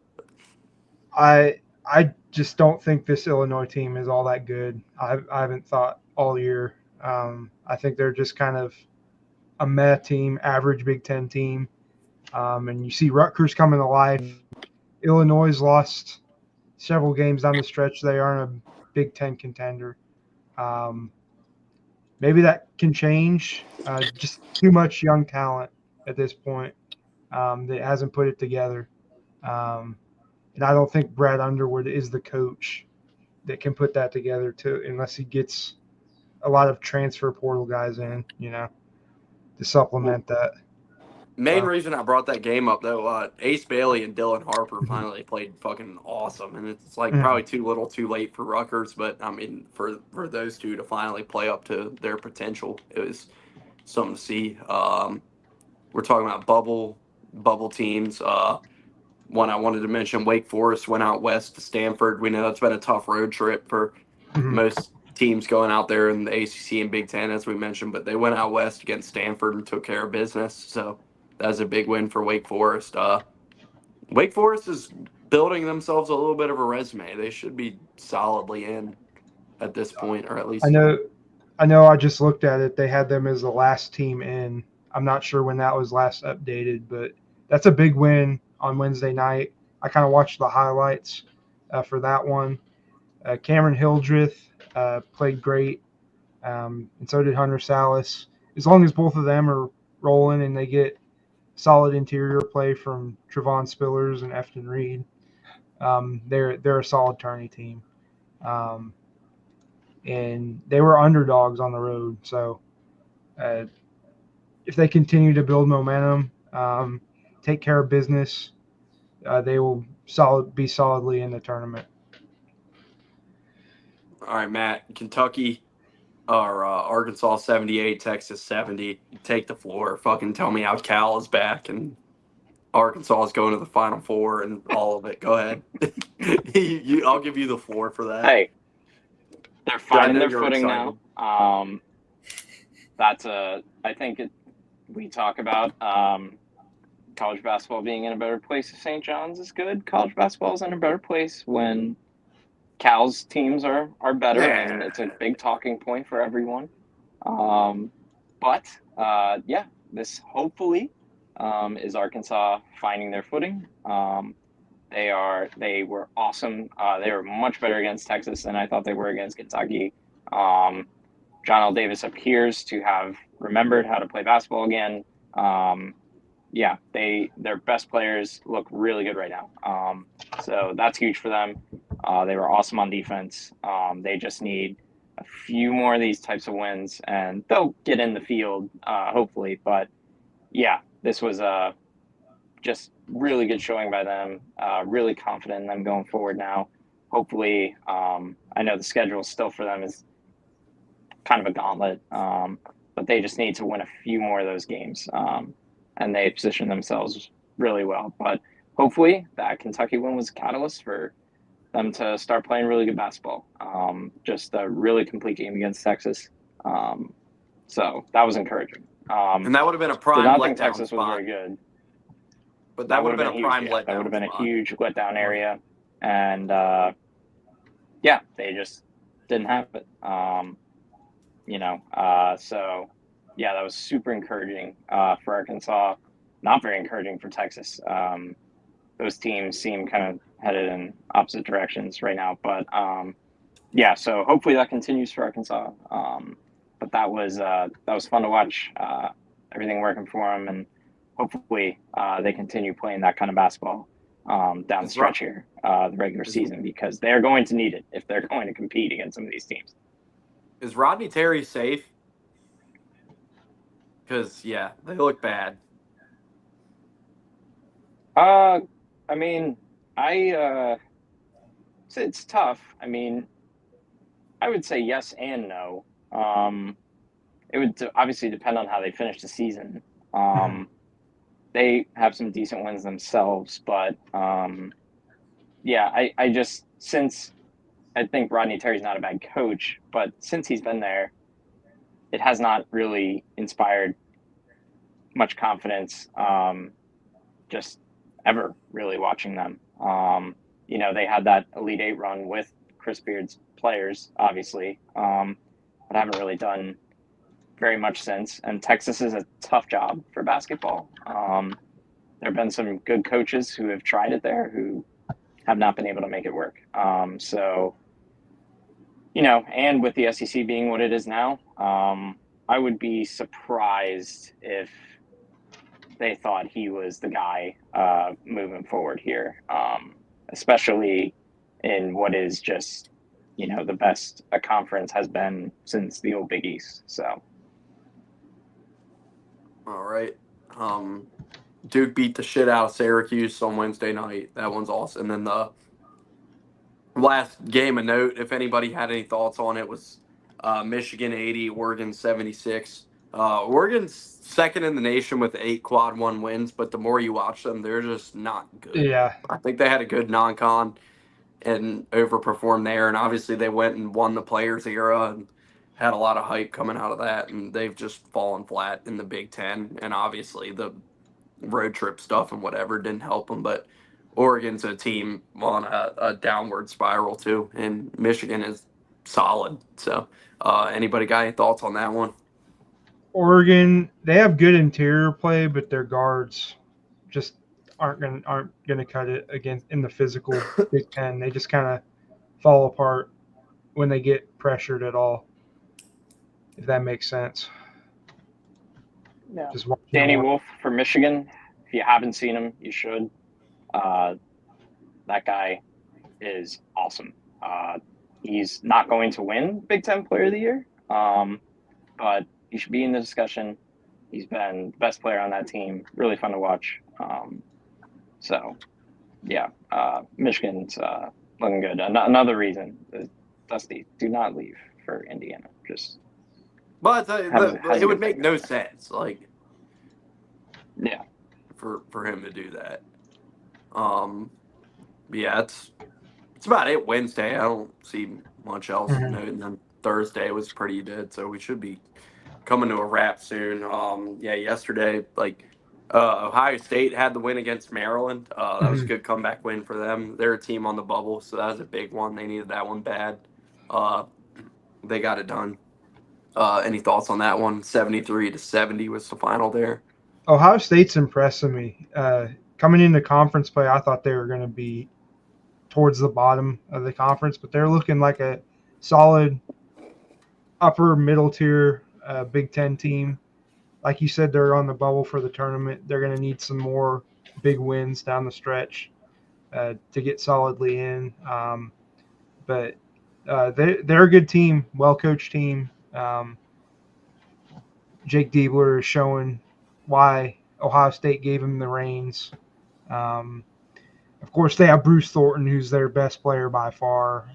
B: I just don't think this Illinois team is all that good. I haven't thought all year. I think they're just kind of a meh team, average Big Ten team. And you see Rutgers coming to life. Illinois lost several games down the stretch. They aren't a Big Ten contender. Maybe that can change. Just too much young talent at this point that hasn't put it together. And I don't think Brad Underwood is the coach that can put that together too, unless he gets a lot of transfer portal guys in, to supplement that.
A: Main reason I brought that game up though, Ace Bailey and Dylan Harper finally played fucking awesome, and it's like probably too little, too late for Rutgers, but I mean for those two to finally play up to their potential, it was something to see. We're talking about bubble teams. One I wanted to mention, Wake Forest went out west to Stanford. We know that's been a tough road trip for most teams going out there in the ACC and Big Ten, as we mentioned, but they went out west against Stanford and took care of business. So that was a big win for Wake Forest. Wake Forest is building themselves a little bit of a resume. They should be solidly in at this point, or at least.
B: I know. I just looked at it. They had them as the last team in. I'm not sure when that was last updated, but that's a big win on Wednesday night. I kind of watched the highlights for that one. Cameron Hildreth played great, and so did Hunter Salas. As long as both of them are rolling and they get solid interior play from Trevon Spillers and Efton Reed, they're a solid tourney team. And they were underdogs on the road. So if they continue to build momentum, take care of business, they will be solidly in the tournament.
A: All right, Matt. Kentucky Or Arkansas 78, Texas 70. You take the floor. Fucking tell me how Cal is back and Arkansas is going to the Final Four and all of it. Go ahead. I'll give you the floor for that.
E: Hey, they're
A: I
E: finding
A: know
E: their
A: you're
E: footing
A: excited.
E: now. I think we talk about college basketball being in a better place if St. John's is good. College basketball is in a better place when Cal's teams are better, and it's a big talking point for everyone. Yeah, this hopefully is Arkansas finding their footing. They were awesome. They were much better against Texas than I thought they were against Kentucky. John L. Davis appears to have remembered how to play basketball again. Yeah, their best players look really good right now. So that's huge for them. They were awesome on defense. They just need a few more of these types of wins, and they'll get in the field, hopefully. But yeah, this was just really good showing by them. Really confident in them going forward now. Hopefully, I know the schedule still for them is kind of a gauntlet, but they just need to win a few more of those games. And they position themselves really well. But hopefully that Kentucky win was a catalyst for them to start playing really good basketball. Just a really complete game against Texas. So that was encouraging.
A: And that would have been a
E: Did
A: prime
E: not think
A: letdown
E: Texas
A: spot.
E: was very good.
A: But that would have been a
E: huge,
A: prime
E: yeah.
A: letdown.
E: That would have been
A: spot.
E: a huge letdown area. And yeah, they just didn't have it. So yeah, that was super encouraging for Arkansas. Not very encouraging for Texas. Those teams seem kind of headed in opposite directions right now. But yeah, so hopefully that continues for Arkansas. But that was fun to watch. Everything working for them, and hopefully they continue playing that kind of basketball down the stretch here, the regular season, because they're going to need it if they're going to compete against some of these teams.
A: Is Rodney Terry safe? Because, yeah, they look bad.
E: I mean, it's tough. I mean, I would say yes and no. It would obviously depend on how they finish the season. They have some decent wins themselves, but yeah, I just, since I think Rodney Terry's not a bad coach, but since he's been there, it has not really inspired much confidence. Just ever really watching them. They had that Elite Eight run with Chris Beard's players, obviously, but haven't really done very much since. And Texas is a tough job for basketball. There have been some good coaches who have tried it there who have not been able to make it work. And with the SEC being what it is now, I would be surprised if they thought he was the guy moving forward here, especially in what is just, the best a conference has been since the old Big East. So.
A: All right. Duke beat the shit out of Syracuse on Wednesday night. That one's awesome. And then the last game of note, if anybody had any thoughts on it, was Michigan 80, Oregon 76. Oregon's second in the nation with 8 quad one wins, but the more you watch them, they're just not good.
B: Yeah.
A: I think they had a good non-con and overperformed there, and obviously they went and won the Players era and had a lot of hype coming out of that, and they've just fallen flat in the Big Ten, and obviously the road trip stuff and whatever didn't help them, but Oregon's a team on a downward spiral too, and Michigan is solid. So anybody got any thoughts on that one?
B: Oregon, they have good interior play, but their guards just aren't gonna cut it against in the physical Big Ten. They just kind of fall apart when they get pressured at all, if that makes sense.
E: Yeah.
B: Just
E: Danny Wolf for Michigan. If you haven't seen him, you should. That guy is awesome. He's not going to win Big Ten Player of the Year, but he should be in the discussion. He's been the best player on that team. Really fun to watch. Michigan's looking good. Another reason, Dusty, do not leave for Indiana. Just
A: But
E: has
A: it
E: a
A: would
E: good
A: make
E: thing
A: no
E: going.
A: sense, like,
E: Yeah.
A: for him to do that. Yeah, it's about it Wednesday. I don't see much else.
B: Mhm.
A: And then Thursday was pretty dead, so we should be coming to a wrap soon. Yeah, yesterday, like, Ohio State had the win against Maryland. That was a
B: Mhm.
A: good comeback win for them. They're a team on the bubble, so that was a big one. They needed that one bad. They got it done. Any thoughts on that one? 73-70 was the final there.
B: Ohio State's impressing me. Coming into conference play, I thought they were going to be towards the bottom of the conference, but they're looking like a solid upper middle tier Big Ten team. Like you said, they're on the bubble for the tournament. They're going to need some more big wins down the stretch to get solidly in. But they're a good team, well-coached team. Jake Diebler is showing why Ohio State gave him the reins. Of course, they have Bruce Thornton, who's their best player by far.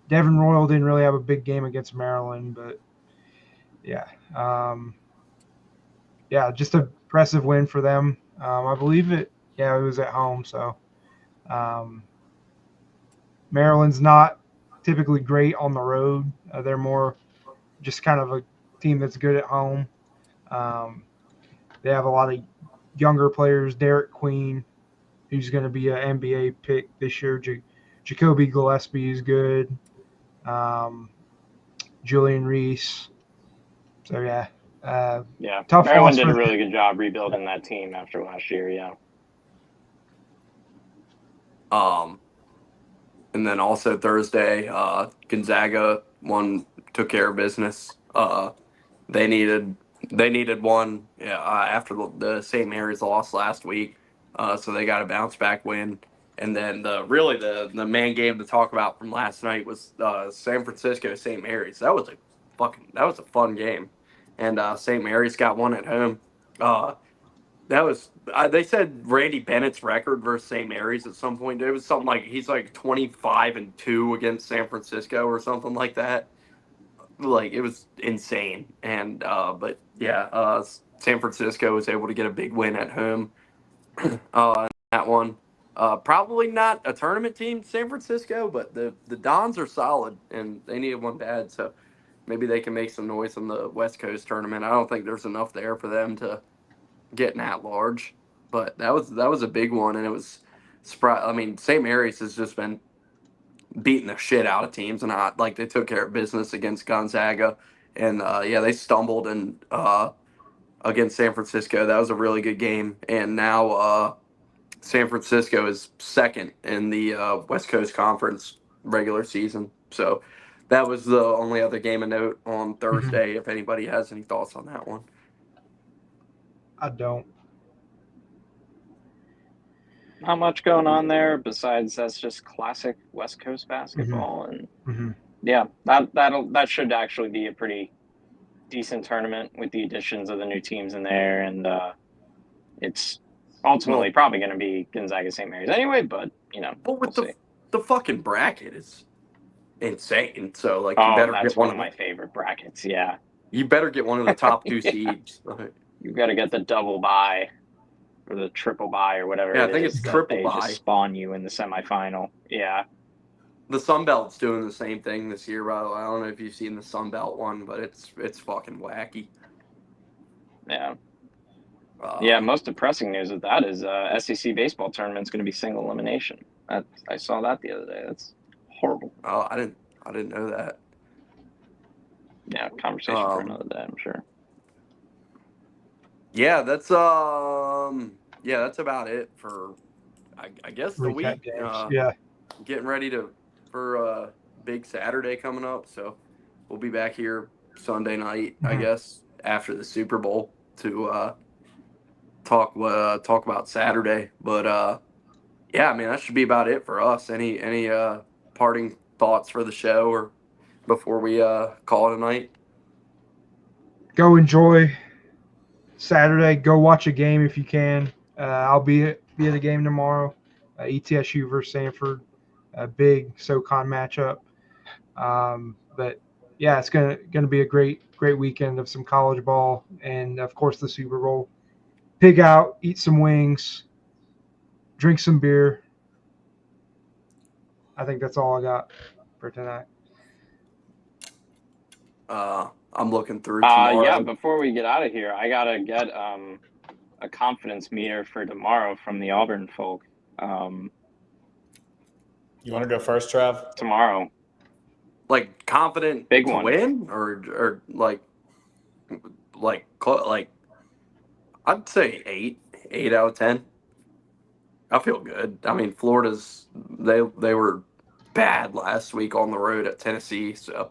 B: Devin Royal didn't really have a big game against Maryland, but yeah. Just an impressive win for them. I believe it was at home. So Maryland's not typically great on the road. They're more just kind of a team that's good at home. They have a lot of younger players. Derek Queen, who's going to be an NBA pick this year. Jacoby Gillespie is good. Julian Reese. So yeah,
E: Yeah.
B: tough
E: Maryland
B: loss
E: did
B: for
E: a really good job rebuilding that team after last year. Yeah.
A: And then also Thursday, Gonzaga took care of business. They needed one after the St. Mary's loss last week, so they got a bounce back win. And then the main game to talk about from last night was San Francisco St. Mary's. That was a fun game, and St. Mary's got one at home. That was they said Randy Bennett's record versus St. Mary's at some point. It was something like he's like 25-2 against San Francisco or something like that. Like it was insane. And but yeah, San Francisco was able to get a big win at home. That one. Probably not a tournament team, San Francisco, but the Dons are solid and they needed one bad, so maybe they can make some noise in the West Coast tournament. I don't think there's enough there for them to getting at large, but that was a big one, and it was surprise. I mean, St. Mary's has just been beating the shit out of teams, and like they took care of business against Gonzaga, and they stumbled and against San Francisco. That was a really good game, and now San Francisco is second in the West Coast Conference regular season. So that was the only other game of note on Thursday. If anybody has any thoughts on that one.
B: I don't.
E: Not much going on there besides that's just classic West Coast basketball, and yeah, that should actually be a pretty decent tournament with the additions of the new teams in there, and it's ultimately probably going to be Gonzaga St. Mary's anyway, but
A: with
E: we'll see.
A: The fucking bracket is insane. So like, you better
E: that's
A: get one
E: of my favorite brackets. Yeah,
A: you better get one of the top two seeds.
E: You've got to get the double bye or the triple bye or whatever.
A: Yeah, I think it's triple
E: they
A: bye.
E: just spawn you in the semifinal. Yeah.
A: The Sun Belt's doing the same thing this year, by the way. I don't know if you've seen the Sun Belt one, but it's fucking wacky.
E: Yeah. Most depressing news of that is SEC baseball tournament's going to be single elimination. I saw that the other day. That's horrible.
A: Oh, I didn't know that.
E: Yeah, conversation for another day, I'm sure.
A: Yeah, that's that's about it for I guess the week. Getting ready for big Saturday coming up, so we'll be back here Sunday night, I guess, after the Super Bowl to talk about Saturday. But I mean, that should be about it for us. Any parting thoughts for the show or before we call it a night?
B: Go enjoy Saturday. Go watch a game if you can. I'll be at the game tomorrow. ETSU versus Sanford, a big SoCon matchup. But yeah, it's gonna be a great weekend of some college ball and of course the Super Bowl. Pig out, eat some wings, drink some beer. I think that's all I got for tonight.
A: I'm looking through tomorrow.
E: Yeah, before we get out of here, I gotta get a confidence meter for tomorrow from the Auburn folk.
C: You want to go first, Trev?
E: Tomorrow.
A: Like confident
E: Big
A: to
E: one.
A: win or like I'd say 8 out of 10. I feel good. I mean, Florida's they were bad last week on the road at Tennessee, so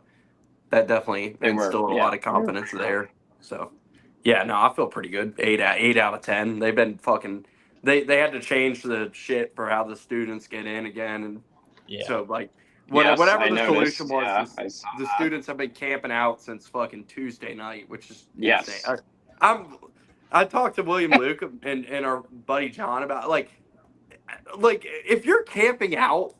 A: that definitely instilled a lot of confidence there. So yeah, no, I feel pretty good. 8 out of 10. They've been fucking. They had to change the shit for how the students get in again, and so like whatever the solution was, the students have been camping out since fucking Tuesday night, which is insane. I talked to William Luke and our buddy John about like if you're camping out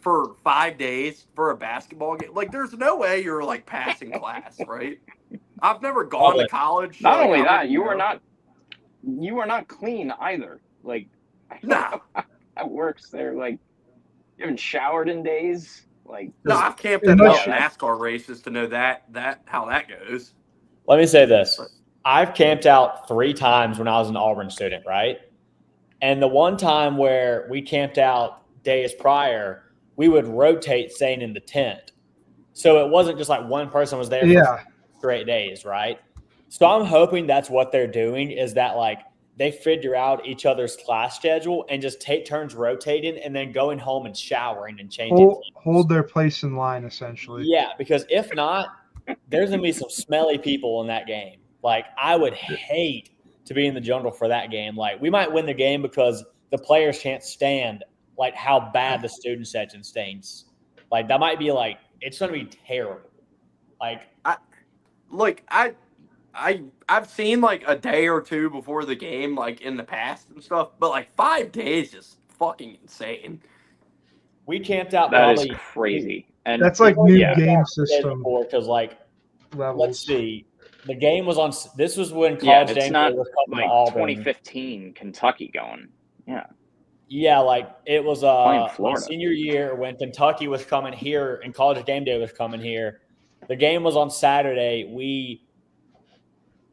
A: for 5 days for a basketball game, like there's no way you're like passing class, right? I've never gone to college.
E: Not only that, you are not clean either. Like,
A: no,
E: that works. They're like, you haven't showered in days. Like,
A: no, I've camped at enough NASCAR races to know that how that goes.
C: Let me say this: I've camped out 3 times when I was an Auburn student, right? And the one time where we camped out days prior, we would rotate staying in the tent. So it wasn't just like one person was there for straight days, right? So I'm hoping that's what they're doing, is that like they figure out each other's class schedule and just take turns rotating and then going home and showering and changing.
B: Hold their place in line, essentially.
C: Yeah, because if not, there's going to be some smelly people in that game. Like, I would hate to be in the jungle for that game. Like, we might win the game because the players can't stand like how bad the student section stinks. Like, that might be like, it's going to be terrible.
A: I've seen like a day or two before the game, like in the past and stuff, but like 5 days is fucking insane.
C: We camped out.
E: That is crazy.
B: And that's like new game system.
C: Because like,
B: levels.
C: Let's see. The game was on. This was when college game day was coming to Auburn.
E: 2015 Kentucky going. Yeah.
C: Yeah, like it was
E: my
C: senior year when Kentucky was coming here and college game day was coming here. The game was on Saturday. We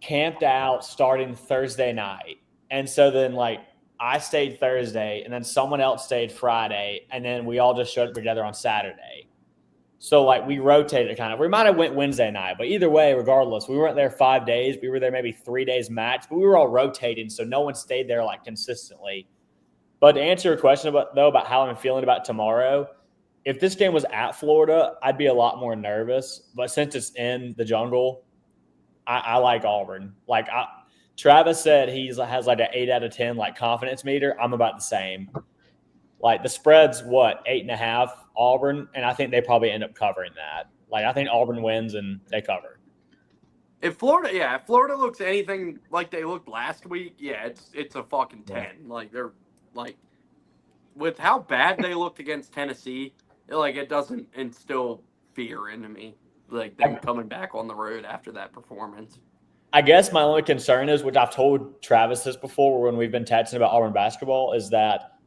C: camped out starting Thursday night. And so then like I stayed Thursday and then someone else stayed Friday. And then we all just showed up together on Saturday. So like we rotated kind of. We might have went Wednesday night, but either way, regardless, we weren't there 5 days. We were there maybe 3 days max, but we were all rotating. So no one stayed there like consistently. But to answer your question about how I'm feeling about tomorrow, if this game was at Florida, I'd be a lot more nervous. But since it's in the jungle, I like Auburn. Like Travis said, has like an 8 out of 10 like confidence meter. I'm about the same. Like the spread's 8.5 Auburn, and I think they probably end up covering that. Like I think Auburn wins and they cover.
A: If Florida looks anything like they looked last week, it's a fucking 10. Like they're like with how bad they looked against Tennessee, it doesn't instill fear into me. Like them coming back on the road after that performance.
C: I guess my only concern is, which I've told Travis this before when we've been texting about Auburn basketball, is that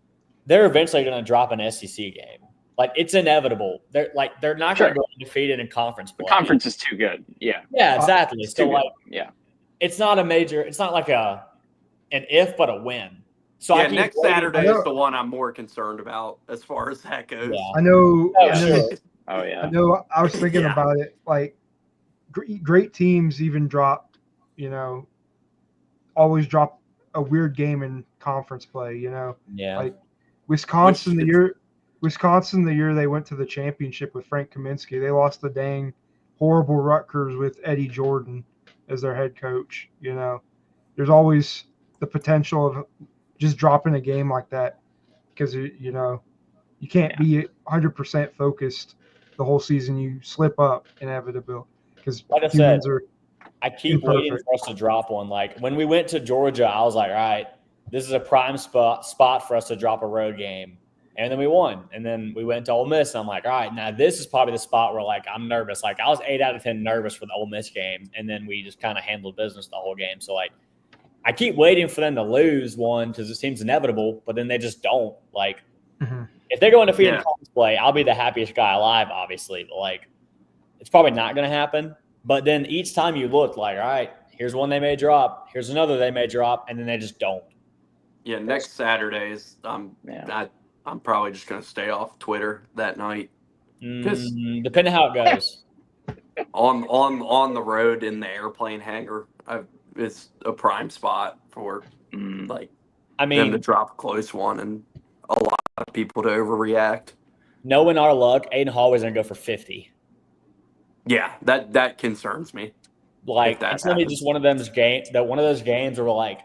C: they're eventually going to drop an SEC game. Like it's inevitable. They're not going to go undefeated in conference play.
E: The conference is too good. Yeah.
C: Yeah, exactly. So
E: it's
C: not a major. It's not like an if, but a win. So
A: next Saturday is the one I'm more concerned about as far as that goes.
B: Yeah. I know.
E: Oh yeah.
B: I know. I was thinking about it. Like great teams even drop, always drop a weird game in conference play.
C: Yeah.
B: Like Wisconsin the year they went to the championship with Frank Kaminsky, they lost the dang horrible Rutgers with Eddie Jordan as their head coach. There's always the potential of just dropping a game like that because you can't be 100% focused the whole season. You slip up inevitably because
C: like I said, I keep waiting for us to drop one. Like when we went to Georgia, I was like, all right, this is a prime spot for us to drop a road game. And then we won. And then we went to Ole Miss. And I'm like, all right, now this is probably the spot where, like, I'm nervous. Like, I was 8 out of 10 nervous for the Ole Miss game. And then we just kind of handled business the whole game. So, like, I keep waiting for them to lose one because it seems inevitable, but then they just don't. Like, if they go undefeated in conference play, I'll be the happiest guy alive, obviously. But, like, it's probably not going to happen. But then each time you look, like, all right, here's one they may drop. Here's another they may drop. And then they just don't.
A: Yeah, next Saturdays, I'm probably just going to stay off Twitter that night.
C: Depending how it goes.
A: on the road in the airplane hangar, it's a prime spot for them to drop a close one and a lot of people to overreact.
C: Knowing our luck, Aiden Hallway's gonna go for 50.
A: Yeah, that concerns me.
C: Like, it's gonna be just one of those games where, like,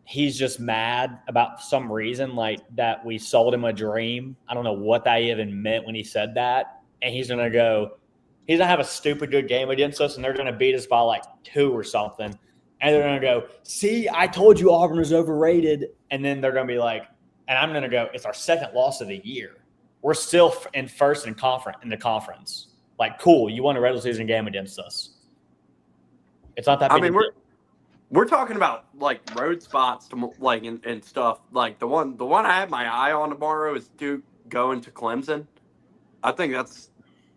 C: he's just mad about some reason, like that we sold him a dream. I don't know what that even meant when he said that. And he's gonna have a stupid good game against us, and they're gonna beat us by like 2 or something. And they're gonna go, see, I told you Auburn was overrated. And then they're gonna be like, and I'm gonna go, it's our second loss of the year. We're still in first in the conference. Like, cool, you won a regular season game against us. It's not that big.
A: I mean, we're talking about like road spots to like and stuff. Like the one I have my eye on tomorrow is Duke going to Clemson. I think that's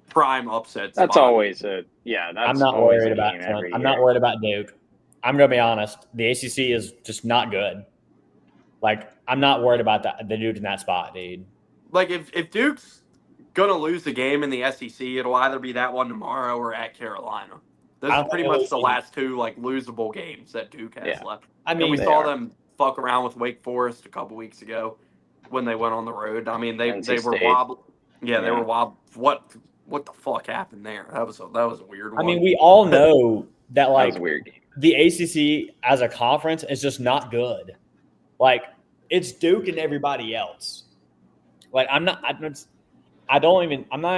A: prime upset spot.
E: That's always
C: I'm not worried about Clemson. I'm not worried about Duke. I'm gonna be honest. The ACC is just not good. Like, I'm not worried about the Duke in that spot, dude.
A: Like, if Duke's gonna lose the game in the SEC, it'll either be that one tomorrow or at Carolina. This is pretty much the last 2 like losable games that Duke has left. I mean, we saw them fuck around with Wake Forest a couple weeks ago when they went on the road. I mean, they were wobbled. Yeah, they were wobbled. What the fuck happened there? That was a weird one.
C: I mean, we all know that, like,
E: that was a weird game.
C: The ACC as a conference is just not good. Like, it's Duke and everybody else. Like, I'm not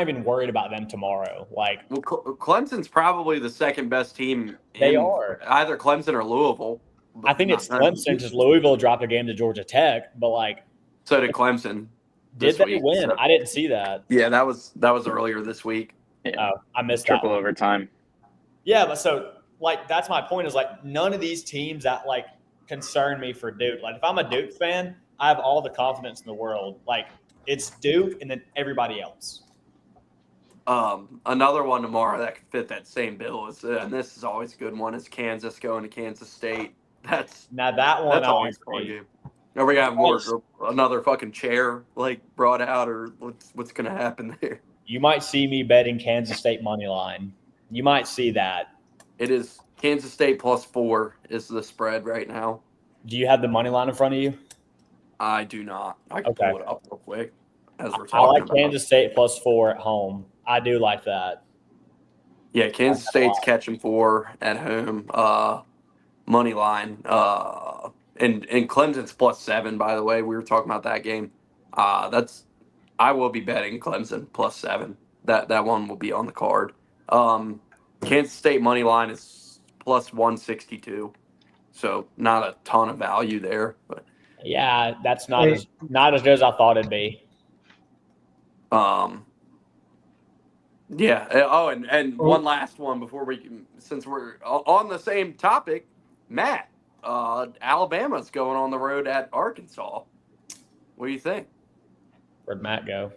C: even worried about them tomorrow. Like,
A: well, Clemson's probably the second best team.
C: They are
A: either Clemson or Louisville.
C: I think it's Clemson because Louisville dropped a game to Georgia Tech, but like,
A: so did Clemson.
C: Did they win? So, I didn't see that.
A: Yeah, that was earlier this week.
E: Yeah.
C: Oh, I missed
E: triple overtime.
C: Yeah, but so, like, that's my point is, like, none of these teams that, like, concern me for Duke. Like, if I'm a Duke fan, I have all the confidence in the world. Like, it's Duke and then everybody else.
A: Another one tomorrow that could fit that same bill is, and this is always a good one, is Kansas going to Kansas State. That's always a fun game. Are we got another fucking chair like brought out, or what's going to happen there?
C: You might see me betting Kansas State money line. You might see that.
A: It is Kansas State +4 is the spread right now.
C: Do you have the money line in front of you?
A: I do not. I can pull it up real quick as we're talking.
C: I like Kansas State +4 at home. I do like that.
A: Yeah, Kansas State's catching 4 at home. Money line. And Clemson's +7, by the way. We were talking about that game. I will be betting Clemson +7. That one will be on the card. Kansas State money line is +162. So not a ton of value there, but
C: yeah, that's not as good as I thought it'd be.
A: Yeah. Oh, and one last one before since we're on the same topic, Matt. Alabama's going on the road at Arkansas. What do you think?
C: Where'd Matt go?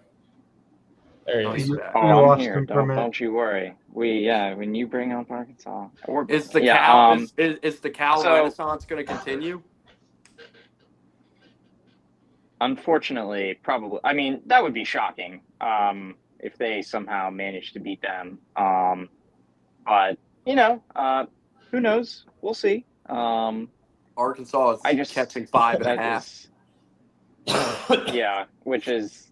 C: There he is.
E: I'm here. Don't you worry. When you bring up Arkansas,
A: is the Cal Renaissance going to continue?
E: Unfortunately, probably. I mean, that would be shocking if they somehow managed to beat them. But who knows? We'll see.
A: Arkansas is catching 5.5.
E: Yeah, which is,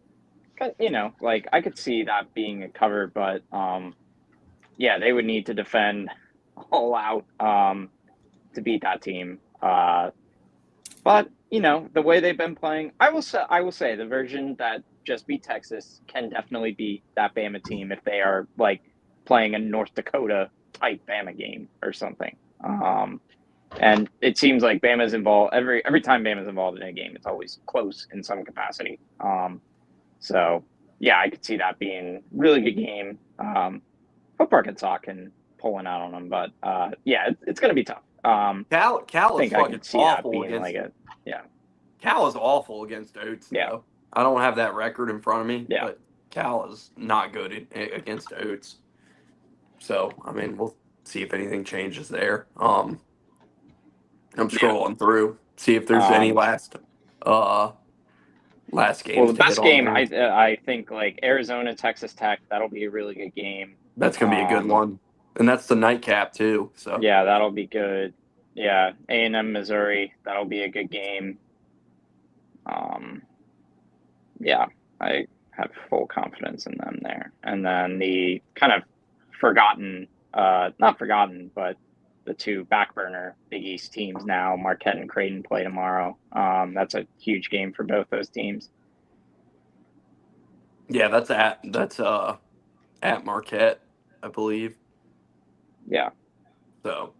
E: like, I could see that being a cover, but they would need to defend all out to beat that team. But the way they've been playing, I will say the version that just beat Texas can definitely beat that Bama team if they are like playing a North Dakota type Bama game or something. And it seems like Bama's involved every time Bama's involved in a game, it's always close in some capacity. So yeah, I could see that being a really good game. Hope Arkansas can pull one out on them, but yeah, it's going to be tough.
A: Cal
E: I
A: is
E: think I
A: fucking
E: could see that
A: awful
E: being
A: against.
E: like a
A: Cal is awful against Oats.
E: Yeah.
A: Though. I don't have that record in front of me.
E: Yeah.
A: But Cal is not good against Oats. So I mean, we'll see if anything changes there. I'm scrolling through, see if there's any last games.
E: Well, the
A: to hit
E: best
A: on
E: game
A: here.
E: I think like Arizona Texas Tech, that'll be a really good game.
A: That's gonna be a good one, and that's the nightcap too. So
E: yeah, that'll be good. Yeah, A&M Missouri, that'll be a good game. Yeah, I have full confidence in them there. And then the kind of forgotten, not forgotten, but the two back burner Big East teams now, Marquette and Creighton, play tomorrow. That's a huge game for both those teams.
A: yeah, that's at Marquette, I believe.
E: Yeah.
A: So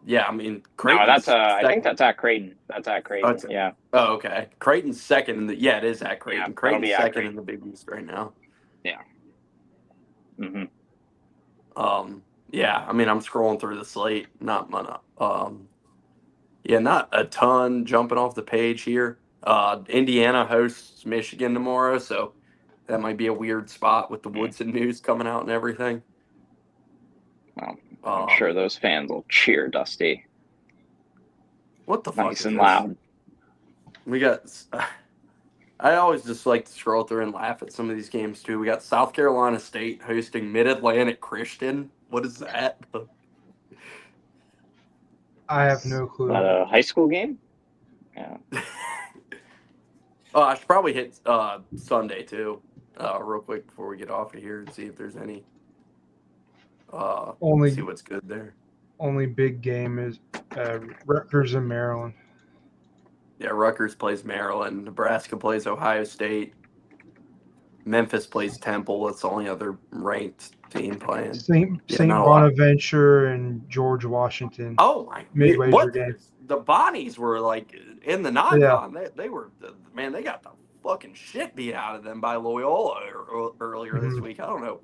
A: yeah, I mean,
E: No,
A: Creighton's
E: I think that's at Creighton. That's at Creighton. Yeah.
A: Oh, okay. Creighton's second in the. Yeah, it is at Creighton.
E: Yeah,
A: Creighton's
E: that'll be at
A: second
E: Creighton.
A: in the Big East right now.
E: Yeah. Mm-hmm.
A: Yeah, I mean, I'm scrolling through the slate. Not a ton jumping off the page here. Indiana hosts Michigan tomorrow, so that might be a weird spot with the Woodson news coming out and everything.
E: Well, I'm sure those fans will cheer Dusty.
A: What the fuck?
E: Nice
A: is
E: and
A: this?
E: loud.
A: We got. I always just like to scroll through and laugh at some of these games too. We got South Carolina State hosting Mid-Atlantic Christian. What is that?
B: I have no clue.
E: Is that a high school game? Yeah.
A: Oh, I should probably hit Sunday too, real quick before we get off of here and see if there's any. See what's good there.
B: Only big game is Rutgers and Maryland.
A: Yeah, Rutgers plays Maryland. Nebraska plays Ohio State. Memphis plays Temple. That's the only other ranked team playing.
B: St. Bonaventure and George Washington.
A: Oh my!
B: Mid-wager game.
A: The Bonnies were like in the non-con. Yeah. They were man. They got the fucking shit beat out of them by Loyola earlier this week. I don't know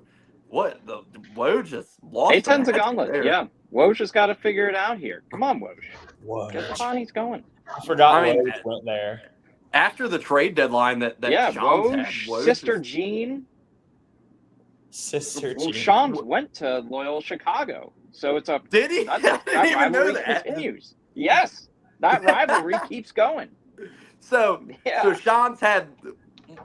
A: what the Woj just lost.
E: A10's a gauntlet. Yeah, Woj just got to figure it out here. Come on, Woj. Get the Bonnies going.
C: I forgot Woj went there.
A: After the trade deadline that
E: Woj, Sister Jean. Shams went to Loyola Chicago. So it's a
A: did he?
E: That rivalry continues. Yes. That rivalry keeps going.
A: So Shams had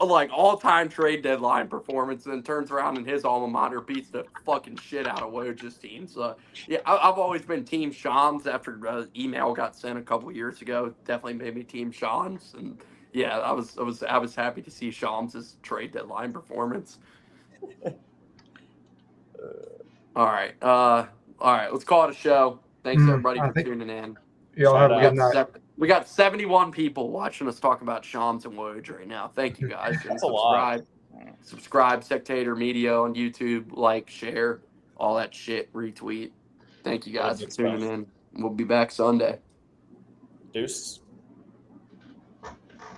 A: like all-time trade deadline performance, and then turns around and his alma mater beats the fucking shit out of Woj's team. So yeah, I've always been Team Shams. After email got sent a couple years ago, definitely made me Team Shams, and yeah, I was happy to see Shams' trade deadline performance. All right, let's call it a show. Thanks everybody for tuning in.
B: Y'all have a good night.
A: We got 71 people watching us talk about Shams and Woj right now. Thank you guys.
C: That's a lot.
A: Subscribe, Sectator Media on YouTube. Like, share, all that shit. Retweet. Thank you guys for tuning in. We'll be back Sunday.
C: Deuce.